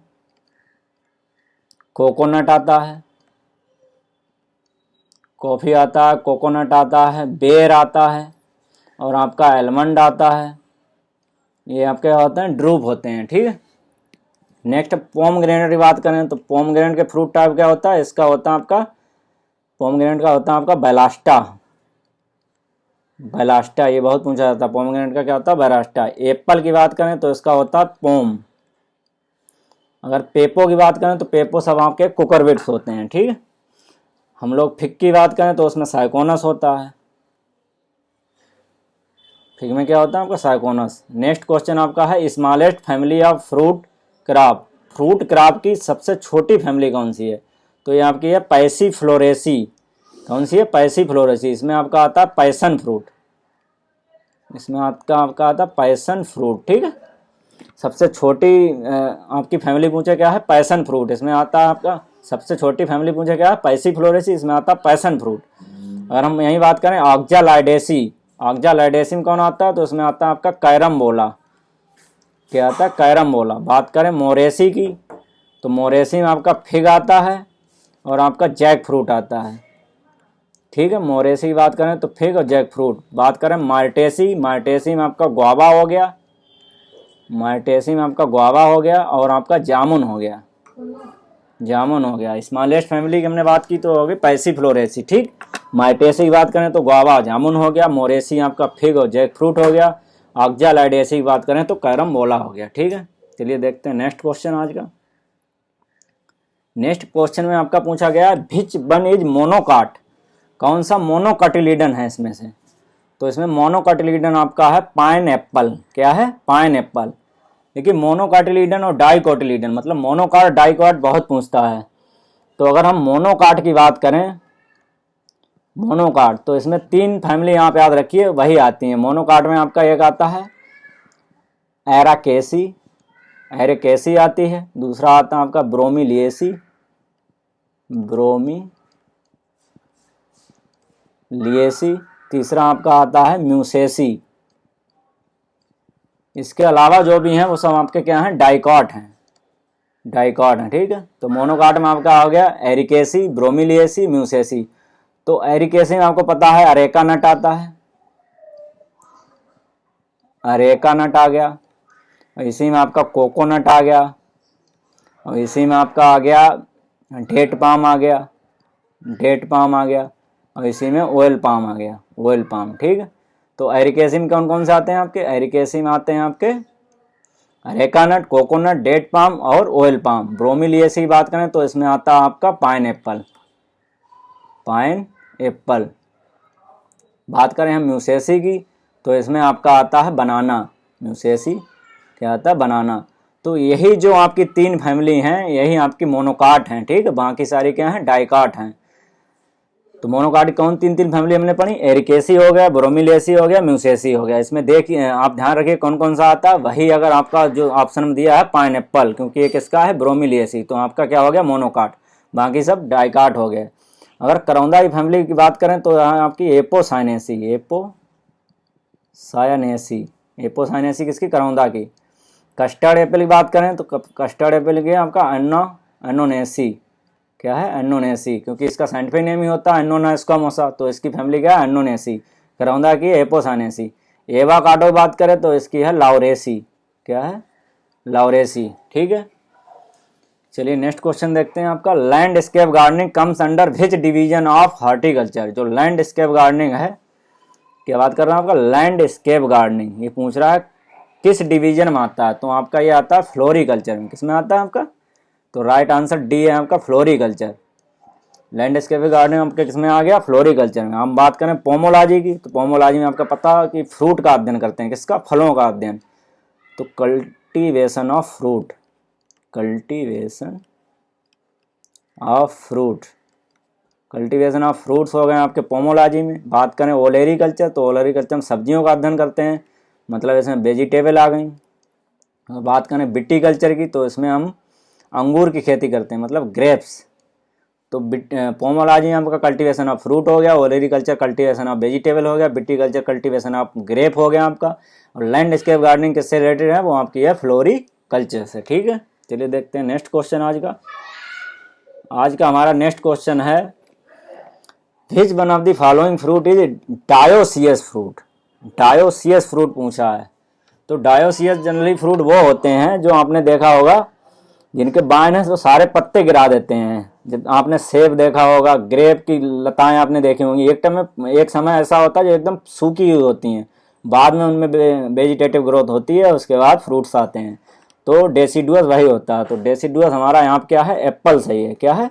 कोकोनट आता है, कोकोनट आता है, बेर आता है, और आपका एलमंड आता है। ये आपके होते हैं ड्रूप होते हैं। ठीक है, नेक्स्ट पोमग्रेनेट की बात करें तो पोमग्रेनेट के फ्रूट टाइप क्या होता है, इसका होता है आपका पोमग्रेनेट का होता है आपका बेलास्टा। बेलास्टा ये बहुत पूछा जाता है, पोमग्रेनेट का क्या होता है, बेलास्टा। एप्पल की बात करें तो इसका होता है पोम। अगर पेपो की बात करें तो पेपो सब आपके कुकरबिट्स होते हैं, ठीक है। हम लोग फिग की बात करें तो उसमें साइकोनस होता है। फिग में क्या होता है आपका, साइकोनस। नेक्स्ट क्वेश्चन आपका है smallest family of fruit crop. Fruit crop की सबसे छोटी फैमिली कौन सी है, तो ये आपकी है पैसीफ्लोरेसी। कौन सी है, पैसीफ्लोरेसी। इसमें आपका आता है पैसन फ्रूट, इसमें आपका आता है पैसन फ्रूट, ठीक है। सबसे छोटी आपकी फैमिली पूछे क्या है, पैसन फ्रूट, इसमें आता है आपका सबसे छोटी फैमिली पूछे क्या है, पैसीफ्लोरेसी, इसमें आता है पैसन फ्रूट। अगर हम यही बात करें ऑक्जालाइडेसी, ऑक्जालाइडेसी में कौन आता है, तो उसमें आता है आपका कैरमबोला। क्या आता है, कैरमबोला। बात करें मोरेसी की तो मोरेसी में आपका फिग आता है और आपका जैक फ्रूट आता है, ठीक है। मोरेसी की बात करें तो फिग और जैक फ्रूट। बात करें मार्टेसी, मार्टेसी में आपका गुआवा हो गया, मार्टेसी में आपका गुआवा हो गया और आपका जामुन हो गया, जामुन हो गया। स्मॉलेस्ट फैमिली की हमने बात की तो हो गई पैसीफ्लोरेसी, ठीक। मार्टेसी की बात करें तो गुआवा जामुन हो गया, मोरेसी आपका फिग और जैक फ्रूट हो गया, ऑक्जालाइडेसी की बात करें तो कैरमबोला हो गया, ठीक है। चलिए देखते हैं नेक्स्ट क्वेश्चन आज का। नेक्स्ट क्वेश्चन में आपका पूछा गया है विच वन इज मोनोकाट। कौन सा मोनोकटिलिडन है इसमें से, तो इसमें मोनोकटिलिडन आपका है पाइन एप्पल। क्या है, पाइन एप्पल। देखिए मोनोकटिलिडन और डाइकोटिलिडन, मतलब मोनोकाट डाइकोट बहुत पूछता है। तो अगर हम मोनोकाट की बात करें, मोनोकाट, तो इसमें 3 फैमिली आप याद रखिए वही आती हैं। मोनोकाट में आपका एक आता है एराकेसी, एरेकेसी आती है। दूसरा आता है आपका ब्रोमीलिएसी, ब्रोमीलिएसी। तीसरा आपका आता है म्यूसेसी। इसके अलावा जो भी हैं वो सब आपके क्या हैं, डाइकॉट हैं, डाइकॉट हैं, ठीक है। तो मोनोकाट में आपका आ गया एरिकेसी, ब्रोमीलिएसी, म्यूसेसी। तो एरिकेसी में आपको पता है अरेका नट आता है, अरेका नट आ गया। इसी में आपका कोकोनट आ गया और इसी में आपका आ गया डेट पाम आ गया, डेट पाम आ गया और इसी में ऑयल पाम आ गया, ऑयल पाम, ठीक है। तो एरिकेसी में कौन कौन से आते हैं आपके, एरिकेसी में आते हैं आपके areca nut, coconut, date palm और ऑयल पाम। ब्रोमीलिएसी की बात करें तो इसमें आता है आपका पाइन एप्पल, पाइन एप्पल। बात करें हम म्यूसेसी की तो इसमें आपका आता है बनाना, म्यूसेसी क्या आता है, बनाना। तो यही जो आपकी 3 फैमिली हैं यही आपकी मोनोकाट हैं, ठीक है। बाकी सारी क्या हैं, डाइकाट हैं। तो मोनोकाट कौन 3 फैमिली हमने पढ़ी, एरिकेसी हो गया, ब्रोमीलिएसी हो गया, म्यूसेसी हो गया। इसमें देखिए आप ध्यान रखिए कौन कौन सा आता है, वही अगर आपका जो ऑप्शन में दिया है पाइन एप्पल, क्योंकि एक इसका है ब्रोमीलिएसी, तो आपका क्या हो गया, मोनोकाट। बाकी सब डाइकाट हो गए। अगर करौंदा की फैमिली की बात करें तो यहाँ आपकी एपोसाइनेसी, एपोसाइनेसी, एपोसाइनेसी किसकी, करौंदा की। कस्टर्ड एप्पल की बात करें तो कस्टर्ड एप्पल की आपका एनोनेसी, क्या है, एनोनेसी, क्योंकि इसका साइंटिफिक नेम ही होता है एनोनास्कोमोसा, तो इसकी फैमिली क्या है, एनोनेसी। करौंदा की एपोसाइनेसी। एवाकाडो की बात करें तो इसकी है लाउरेसी, क्या है, लाउरेसी, ठीक है। चलिए नेक्स्ट क्वेश्चन देखते हैं आपका। Landscape gardening comes under which division of horticulture. जो लैंडस्केप गार्डनिंग है, क्या बात कर रहा हूँ आपका, लैंडस्केप गार्डनिंग, ये पूछ रहा है किस डिवीजन में आता है, तो आपका ये आता है फ्लोरिकल्चर में। किसमें आता है आपका, तो राइट आंसर डी है आपका, फ्लोरिकल्चर। लैंडस्केप गार्डनिंग आपके किसमें आ गया, फ्लोरिकल्चर में। हम बात करें पोमोलॉजी की तो पोमोलॉजी में आपका पता है कि फ्रूट का अध्ययन करते हैं, किसका, फलों का अध्ययन। तो cultivation of fruit, cultivation of fruit, cultivation of fruits हो गए आपके पोमोलॉजी में। बात करें ओलेरिकल्चर तो ओलेरिकल्चर में सब्जियों का अध्ययन करते हैं, मतलब इसमें वेजिटेबल आ गई। और बात करें विटीकल्चर की तो इसमें हम अंगूर की खेती करते हैं, मतलब ग्रेप्स। तो पोमोलॉजी में आपका कल्टीवेशन ऑफ फ्रूट हो गया, ओलेरिकल्चर कल्टीवेशन ऑफ वेजिटेबल हो गया, विटीकल्चर कल्टीवेशन ऑफ ग्रेप हो गया आपका। और लैंडस्केप गार्डनिंग किससे रिलेटेड है, वो आपकी है फ्लोरिकल्चर से, ठीक है। चलिए देखते हैं नेक्स्ट क्वेश्चन आज का। आज का हमारा नेक्स्ट क्वेश्चन है which one of the following fruit is dioecious fruit. Dioecious fruit पूछा है। तो डायोसियस जनरली फ्रूट वो होते हैं जो आपने देखा होगा जिनके बाइन है वो सारे पत्ते गिरा देते हैं। जब आपने सेब देखा होगा, ग्रेप की लताएं आपने देखी होंगी, एक समय ऐसा होता है जो एकदम सूखी हुई होती हैं, बाद में उनमें वेजिटेटिव ग्रोथ होती है, उसके बाद फ्रूट्स आते हैं। तो डेसिडुअस वही होता है। तो डेसिडुअस हमारा यहाँ क्या है, एप्पल सही है। क्या है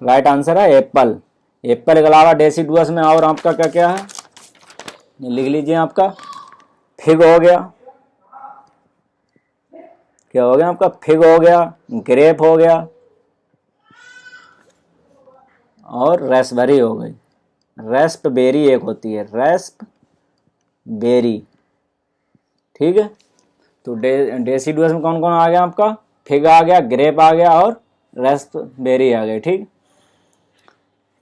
राइट आंसर है एप्पल। एप्पल के अलावा डेसिडुअस में और आपका क्या क्या है, लिख लीजिए। आपका फिग हो गया, क्या हो गया आपका, फिग हो गया, ग्रेप हो गया और रेस्पबेरी हो गई। रेस्पबेरी एक होती है, रेस्पबेरी, ठीक है। तो डेसिडुअस में कौन कौन आ गया आपका, फिग आ गया, ग्रेप आ गया और रेस्पबेरी आ गई, ठीक।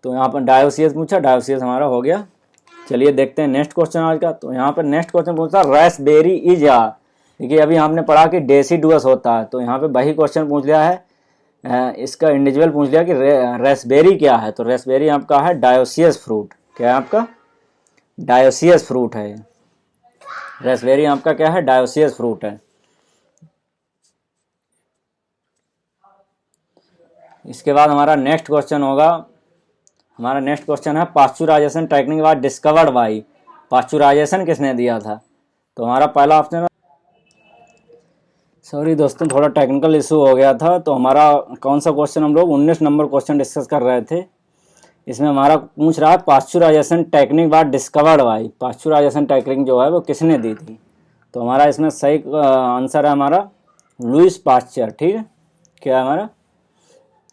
तो यहाँ पर डायोसियस पूछा, डायोसियस हमारा हो गया। चलिए देखते हैं नेक्स्ट क्वेश्चन आज का। तो यहाँ पर नेक्स्ट क्वेश्चन पूछा रेस्पबेरी इज आ, देखिए अभी हमने पढ़ा कि डेसिडुअस होता है, तो यहाँ पे वही क्वेश्चन पूछ लिया है, इसका इंडिविजुअल पूछ लिया कि रेस्पबेरी क्या है। तो रेस्पबेरी आपका है डायोसियस फ्रूट। क्या है आपका, डायोसियस फ्रूट है। रेस्पबेरी आपका क्या है, डायोसियस फ्रूट है। इसके बाद हमारा नेक्स्ट क्वेश्चन होगा, हमारा नेक्स्ट क्वेश्चन है pasteurisation technique was discovered by, pasteurisation किसने दिया था। तो हमारा पहला ऑप्शन, सॉरी दोस्तों थोड़ा टेक्निकल इशू हो गया था। तो हमारा कौन सा क्वेश्चन, हम लोग 19 नंबर क्वेश्चन डिस्कस कर रहे थे, इसमें हमारा पूछ रहा है pasteurisation technique was discovered by, pasteurisation technique जो है वो किसने दी थी। तो हमारा इसमें सही आंसर है हमारा लुईस पाश्चर, ठीक है। क्या है हमारा,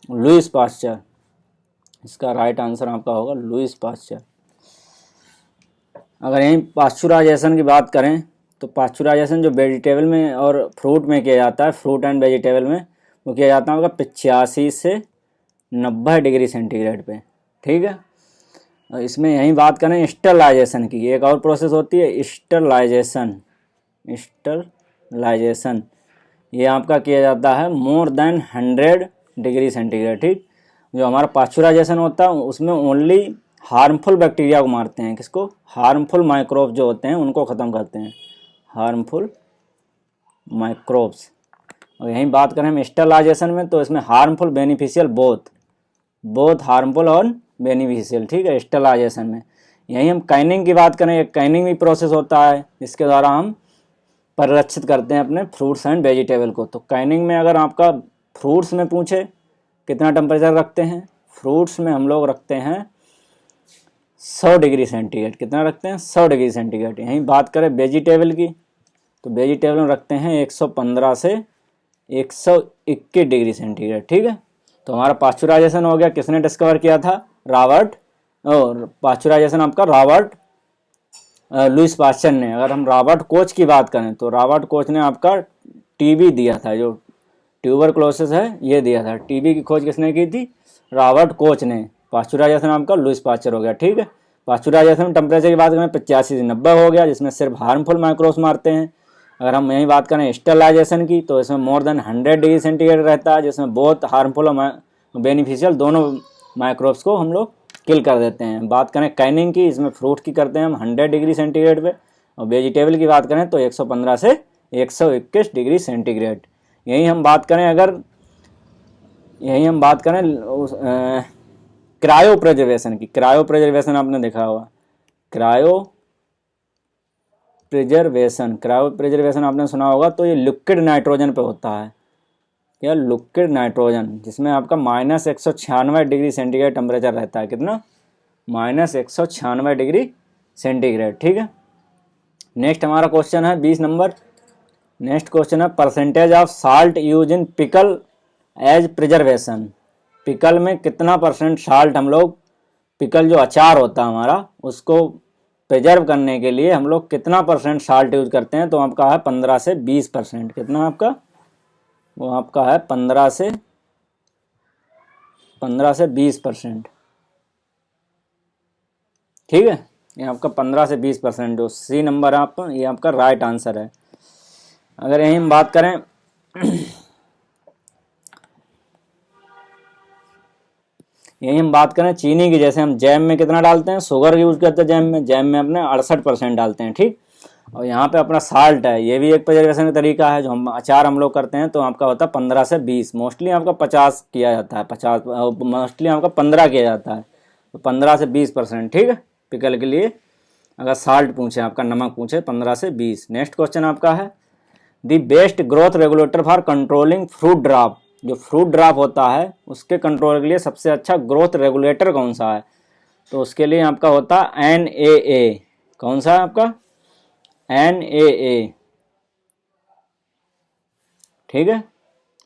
लुईस पाश्चर, इसका राइट आंसर आपका होगा लुईस पाश्चर। अगर यहीं पाश्चुराइजेशन की बात करें तो पाश्चुराइजेशन जो वेजिटेबल में और फ्रूट में किया जाता है, फ्रूट एंड वेजिटेबल में, वो किया जाता है होगा 85 से 90 डिग्री सेंटीग्रेड पे, ठीक है। और इसमें यहीं बात करें स्टरलाइजेशन की, एक और प्रोसेस होती है स्टरलाइजेशन, स्टरलाइजेशन ये आपका किया जाता है मोर देन 100 डिग्री सेंटीग्रेड, ठीक। जो हमारा पाश्चुराइजेशन होता है उसमें ओनली हार्मफुल बैक्टीरिया को मारते हैं, किसको, हार्मफुल माइक्रोब्स जो होते हैं उनको ख़त्म करते हैं, हार्मफुल माइक्रोब्स। और यहीं बात करें हम स्टरलाइजेशन में, तो इसमें हार्मफुल बेनिफिशियल बोथ हार्मफुल और बेनिफिशियल, ठीक है, स्टरलाइजेशन में। यहीं हम कैनिंग की बात करें, एक कैनिंग भी प्रोसेस होता है, इसके द्वारा हम परिरक्षित करते हैं अपने फ्रूट्स एंड वेजिटेबल को। तो कैनिंग में अगर आपका फ्रूट्स में पूछे कितना टेम्परेचर रखते हैं, फ्रूट्स में हम लोग रखते हैं 100 डिग्री सेंटीग्रेड, कितना रखते हैं 100 डिग्री सेंटीग्रेड। यहीं बात करें वेजिटेबल की, तो वेजिटेबल में रखते हैं 115 से 121 डिग्री सेंटीग्रेड, ठीक है। तो हमारा पाश्चुराइजेशन हो गया, किसने डिस्कवर किया था, रॉबर्ट, और पाश्चुराइजेशन आपका रॉबर्ट लुईस पाश्चर ने। अगर हम रॉबर्ट कोच की बात करें तो रॉबर्ट कोच ने आपका टीबी दिया था, जो ट्यूबरक्लोसिस है ये दिया था। टीबी की खोज किसने की थी, रॉबर्ट कोच ने। पाश्चुराइजेशन आपका लुईस पाश्चर हो गया, ठीक है। पाश्चुराइजेशन में टेम्परेचर की बात करें 85 से 90 हो गया, जिसमें सिर्फ हार्मफुल माइक्रोब्स मारते हैं। अगर हम यही बात करें स्टरलाइजेशन की, तो इसमें मोर देन 100 डिग्री सेंटीग्रेड रहता है, जिसमें बहुत हार्मफुल और बेनिफिशियल दोनों माइक्रोब्स को हम लोग किल कर देते हैं। बात करें कैनिंग की, इसमें फ्रूट की करते हैं हम 100 डिग्री सेंटीग्रेड पे, और वेजिटेबल की बात करें तो 115 से 121 डिग्री सेंटीग्रेड। यही हम बात करें क्रायो प्रिजर्वेशन की, क्रायो प्रिजर्वेशन आपने देखा होगा, क्रायो प्रिजर्वेशन आपने सुना होगा। तो ये लिक्विड नाइट्रोजन पे होता है, या लिक्विड नाइट्रोजन, जिसमें आपका -196 डिग्री सेंटीग्रेड टेम्परेचर रहता है, कितना, -196 डिग्री सेंटीग्रेड, ठीक है। नेक्स्ट हमारा क्वेश्चन है 20 नंबर। नेक्स्ट क्वेश्चन है percentage of salt use in pickle as preservation, pickle में कितना % साल्ट हम लोग, पिकल जो अचार होता है हमारा, उसको प्रिजर्व करने के लिए हम लोग कितना % साल्ट यूज करते हैं। तो आपका है 15 से 20%, कितना आपका, वो आपका है 15 से 20%, ठीक है। ये आपका 15 से 20%, जो सी नंबर है आपका, ये आपका राइट आंसर है। अगर यही हम बात करें चीनी की, जैसे हम जैम में कितना डालते हैं, शुगर यूज करते हैं जैम में अपने 68% डालते हैं, ठीक। और यहाँ पे अपना साल्ट है, ये भी एक प्रिजर्वेशन का तरीका है। जो हम अचार हम लोग करते हैं तो आपका होता है 15 से 20, मोस्टली आपका 50 किया जाता है, 50 मोस्टली आपका 15 किया जाता है, तो 15 से 20%, ठीक है, पिकल के लिए। अगर साल्ट पूछे, आपका नमक पूछे, 15 से 20। नेक्स्ट क्वेश्चन आपका है the best growth regulator for controlling fruit drop. जो फ्रूट ड्रॉप होता है उसके कंट्रोल के लिए सबसे अच्छा ग्रोथ रेगुलेटर कौन सा है? तो उसके लिए आपका होता है NAA। कौन सा है आपका? NAA, ठीक है,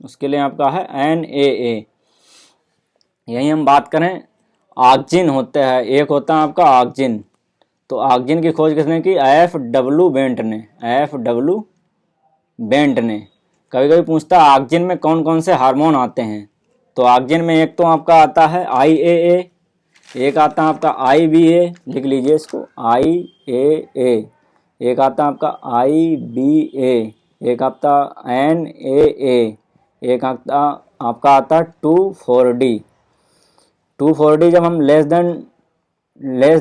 उसके लिए आपका है NAA। यही हम बात करें, ऑक्जिन होते हैं, एक होता है आपका ऑक्जिन। तो ऑक्जिन की खोज किसने की? FW बेंट ने, FW बेंट ने। कभी कभी पूछता है ऑक्जिन में कौन कौन से हार्मोन आते हैं? तो ऑक्जिन में एक तो आपका आता है IAA, एक आता है आपका IBA, लिख लीजिए इसको, IAA, एक आता है आपका IBA, एक आता NAA, एक आता आपका आता 2,4-D। 2,4-D जब हम लेस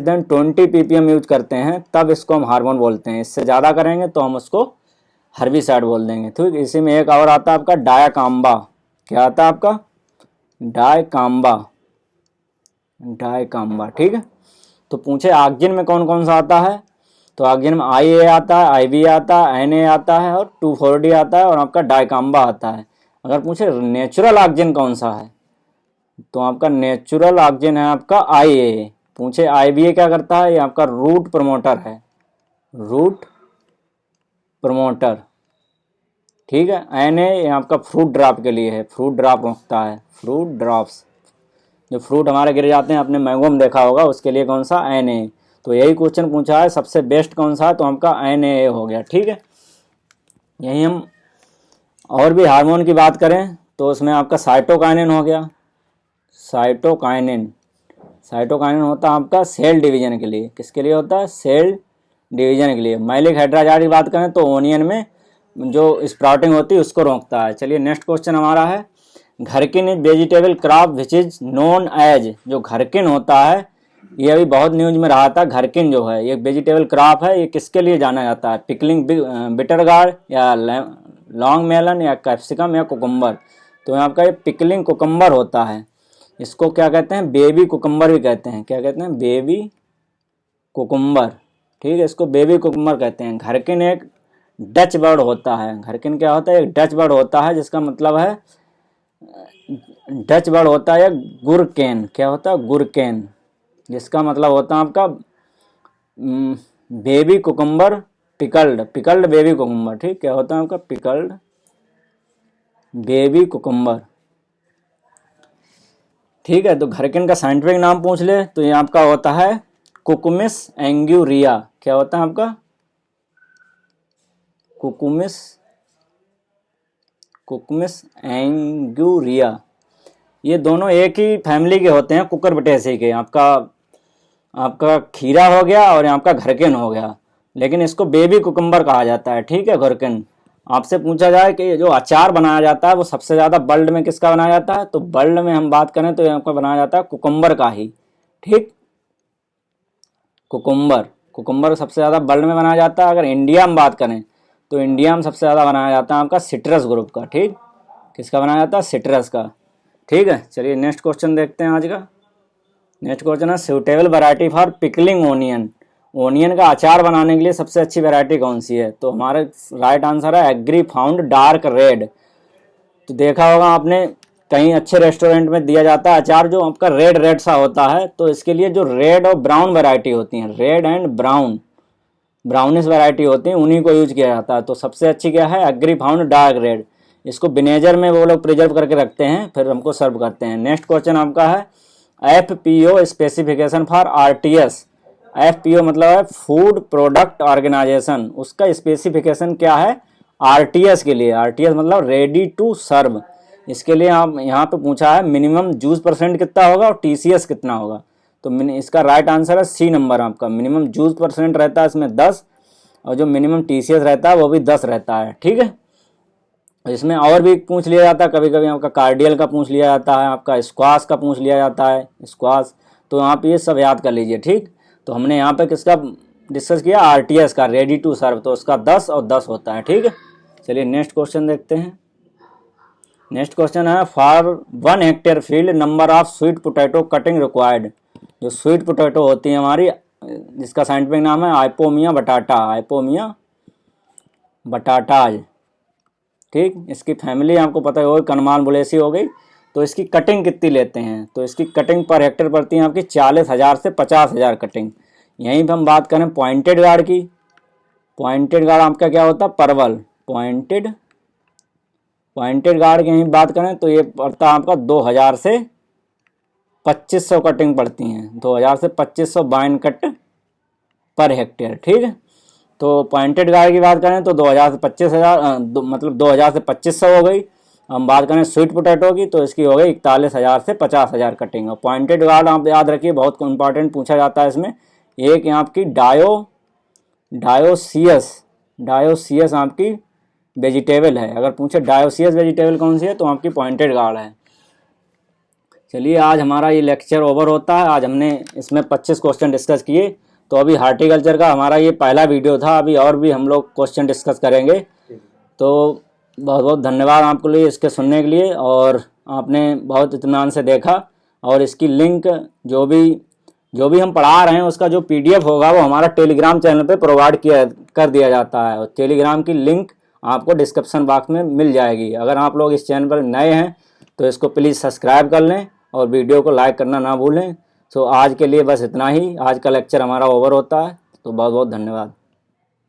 देन 20 ppm यूज करते हैं तब इसको हम हार्मोन बोलते हैं। इससे ज़्यादा करेंगे तो हम उसको हर्बिसाइड बोल देंगे, ठीक। इसी में एक और आता है आपका डायकाम्बा। क्या आता है आपका? डायकाम्बा, ठीक है। तो पूछे ऑक्जिन में कौन कौन सा आता है? तो ऑक्जिन में IA आता है, IBA आता है, NA आता है और 2,4-D आता है और आपका डायकाम्बा आता है। अगर पूछे नेचुरल ऑक्जिन कौन सा है, तो आपका नेचुरल ऑक्जिन है आपका IA। पूछे IBA क्या करता है? ये आपका रूट प्रमोटर है, रूट प्रमोटर, ठीक है। NA ये आपका फ्रूट ड्रॉप के लिए है, फ्रूट ड्रॉप रोकता है, फ्रूट ड्रॉप्स, जो फ्रूट हमारे गिर जाते हैं, आपने मैंगो में देखा होगा, उसके लिए कौन सा? NA। तो यही क्वेश्चन पूछा है सबसे बेस्ट कौन सा है, तो हमका NAA हो गया, ठीक है। यही हम और भी हार्मोन की बात करें तो उसमें आपका साइटोकाइनिन हो गया। साइटोकाइनिन होता है आपका सेल डिवीजन के लिए। किसके लिए होता है? सेल डिवीजन के लिए। माइलिक हाइड्राजाइड की बात करें तो ओनियन में जो स्प्राउटिंग होती है उसको रोकता है। चलिए नेक्स्ट क्वेश्चन हमारा है gherkin is vegetable crop which is known as. जो घरकिन होता है, ये अभी बहुत न्यूज में रहा था। घरकिन जो है ये वेजिटेबल क्रॉप है, ये किसके लिए जाना जाता है? पिकलिंग बिटर गार्ड या लॉन्ग मेलन या कैप्सिकम या कुकुम्बर। तो आपका ये पिकलिंग कुकुम्बर होता है। इसको क्या कहते हैं? बेबी कुकुम्बर भी कहते हैं। क्या कहते हैं? बेबी कुकुम्बर, ठीक है, इसको बेबी कुकुम्बर कहते हैं। घरकिन एक डच वर्ड होता है। घरकिन क्या होता है? एक डच वर्ड होता है जिसका मतलब है, डच वर्ड होता है गुरकेन। क्या होता है? गुरकेन, जिसका मतलब होता है आपका baby cucumber pickled baby cucumber, ठीक। क्या होता है आपका? पिकल्ड बेबी कुकुम्बर, ठीक है। तो घरकिन का साइंटिफिक नाम पूछ ले तो ये आपका होता है कुकुमिस एंग्यूरिया। क्या होता है आपका? कुकुमिस एंग्यूरिया। ये दोनों एक ही फैमिली के होते हैं, कुकुरबिटेसी के। आपका खीरा हो गया और आपका घरकिन हो गया, लेकिन इसको बेबी कुकुम्बर कहा जाता है, ठीक है। घरकिन आपसे पूछा जाए कि जो अचार बनाया जाता है वो सबसे ज़्यादा वर्ल्ड में किसका बनाया जाता है? तो वर्ल्ड में हम बात करें तो आपका बनाया जाता है कुकुम्बर का ही, ठीक। कुकुम्बर सबसे ज़्यादा वर्ल्ड में बनाया जाता है। अगर इंडिया में बात करें तो इंडिया में सबसे ज़्यादा बनाया जाता है आपका सिट्रस ग्रुप का, ठीक। किसका बनाया जाता है? सिट्रस का, ठीक है। चलिए नेक्स्ट क्वेश्चन देखते हैं आज का। नेक्स्ट क्वेश्चन है suitable variety for pickling onion. Onion का अचार बनाने के लिए सबसे अच्छी वैरायटी कौन सी है? तो हमारा राइट आंसर है एग्री फाउंड डार्क रेड। तो देखा होगा आपने कहीं अच्छे रेस्टोरेंट में दिया जाता है अचार जो आपका रेड सा होता है। तो इसके लिए जो रेड और ब्राउन वैरायटी होती हैं, रेड एंड ब्राउनिश वैरायटी होती है, उन्हीं को यूज किया जाता है। तो सबसे अच्छी क्या है? Agrifound dark red. इसको विनेगर में वो लोग प्रिजर्व करके रखते हैं, फिर हमको सर्व करते हैं। नेक्स्ट क्वेश्चन आपका है FPO specification for RTS। FPO मतलब है फूड प्रोडक्ट ऑर्गेनाइजेशन, उसका स्पेसिफिकेशन क्या है? RTS के लिए। RTS मतलब रेडी टू सर्व। इसके लिए आप यहाँ पे पूछा है मिनिमम जूस % कितना होगा और TCS कितना होगा। तो इसका राइट आंसर है C नंबर आपका। मिनिमम जूस % रहता है इसमें 10 और जो मिनिमम TCS रहता है वो भी 10 रहता है, ठीक है। इसमें और भी पूछ लिया जाता है, कभी कभी आपका कार्डियल का पूछ लिया जाता है, आपका स्क्वाश का पूछ लिया जाता है, स्क्वाश। तो आप ये सब याद कर लीजिए, ठीक। तो हमने यहाँ पे किसका डिस्कस किया आरटीएस का, रेडी टू सर्व, तो उसका 10 और 10 होता है। ठीक है, चलिए नेक्स्ट क्वेश्चन देखते हैं। नेक्स्ट क्वेश्चन है for 1 hectare field number of sweet potato cutting required. जो स्वीट पोटैटो होती है हमारी, जिसका साइंटिफिक नाम है आइपोमिया बटाटा, आइपोमिया बटाटाज। ठीक, इसकी फैमिली आपको पता है, कनमाल बुलेसी हो गई। तो इसकी कटिंग कितनी लेते हैं, तो इसकी कटिंग पर हेक्टेयर पड़ती है आपकी 40,000 से 50,000 कटिंग। यहीं पर हम बात करें पॉइंटेड गार्ड की, पॉइंटेड गार्ड आपका क्या होता है, परवल, पॉइंटेड गार्ड की यहीं बात करें तो ये पड़ता है आपका 2000 से 2500 कटिंग पड़ती हैं, 2000 से 2500 बाइन कट पर हेक्टेयर। ठीक है, तो पॉइंटेड गार्ड की बात करें तो 2000 से 25,000 मतलब 2000 से 2500 हो गई। हम बात करें स्वीट पोटैटो की तो इसकी हो गई 41,000 से 50,000 कटिंग। और पॉइंटेड गार्ड आप याद रखिए, बहुत इंपॉर्टेंट पूछा जाता है इसमें। एक आपकी डायोसियस आपकी वेजिटेबल है, अगर पूछे डायोसियस वेजिटेबल कौन सी है तो आपकी पॉइंटेड गार्ड है। चलिए आज हमारा ये लेक्चर ओवर होता है। आज हमने इसमें 25 क्वेश्चन डिस्कस किए। तो अभी हार्टिकल्चर का हमारा ये पहला वीडियो था, अभी और भी हम लोग क्वेश्चन डिस्कस करेंगे। तो बहुत बहुत धन्यवाद आपके लिए इसके सुनने के लिए, और आपने बहुत इत्मीनान से देखा। और इसकी लिंक जो भी हम पढ़ा रहे हैं उसका जो पीडीएफ होगा वो हमारा टेलीग्राम चैनल पे प्रोवाइड कर दिया जाता है, और टेलीग्राम की लिंक आपको डिस्क्रिप्शन बॉक्स में मिल जाएगी। अगर आप लोग इस चैनल पर नए हैं तो इसको प्लीज़ सब्सक्राइब कर लें और वीडियो को लाइक करना ना भूलें। सो आज के लिए बस इतना ही, आज का लेक्चर हमारा ओवर होता है। तो बहुत बहुत धन्यवाद।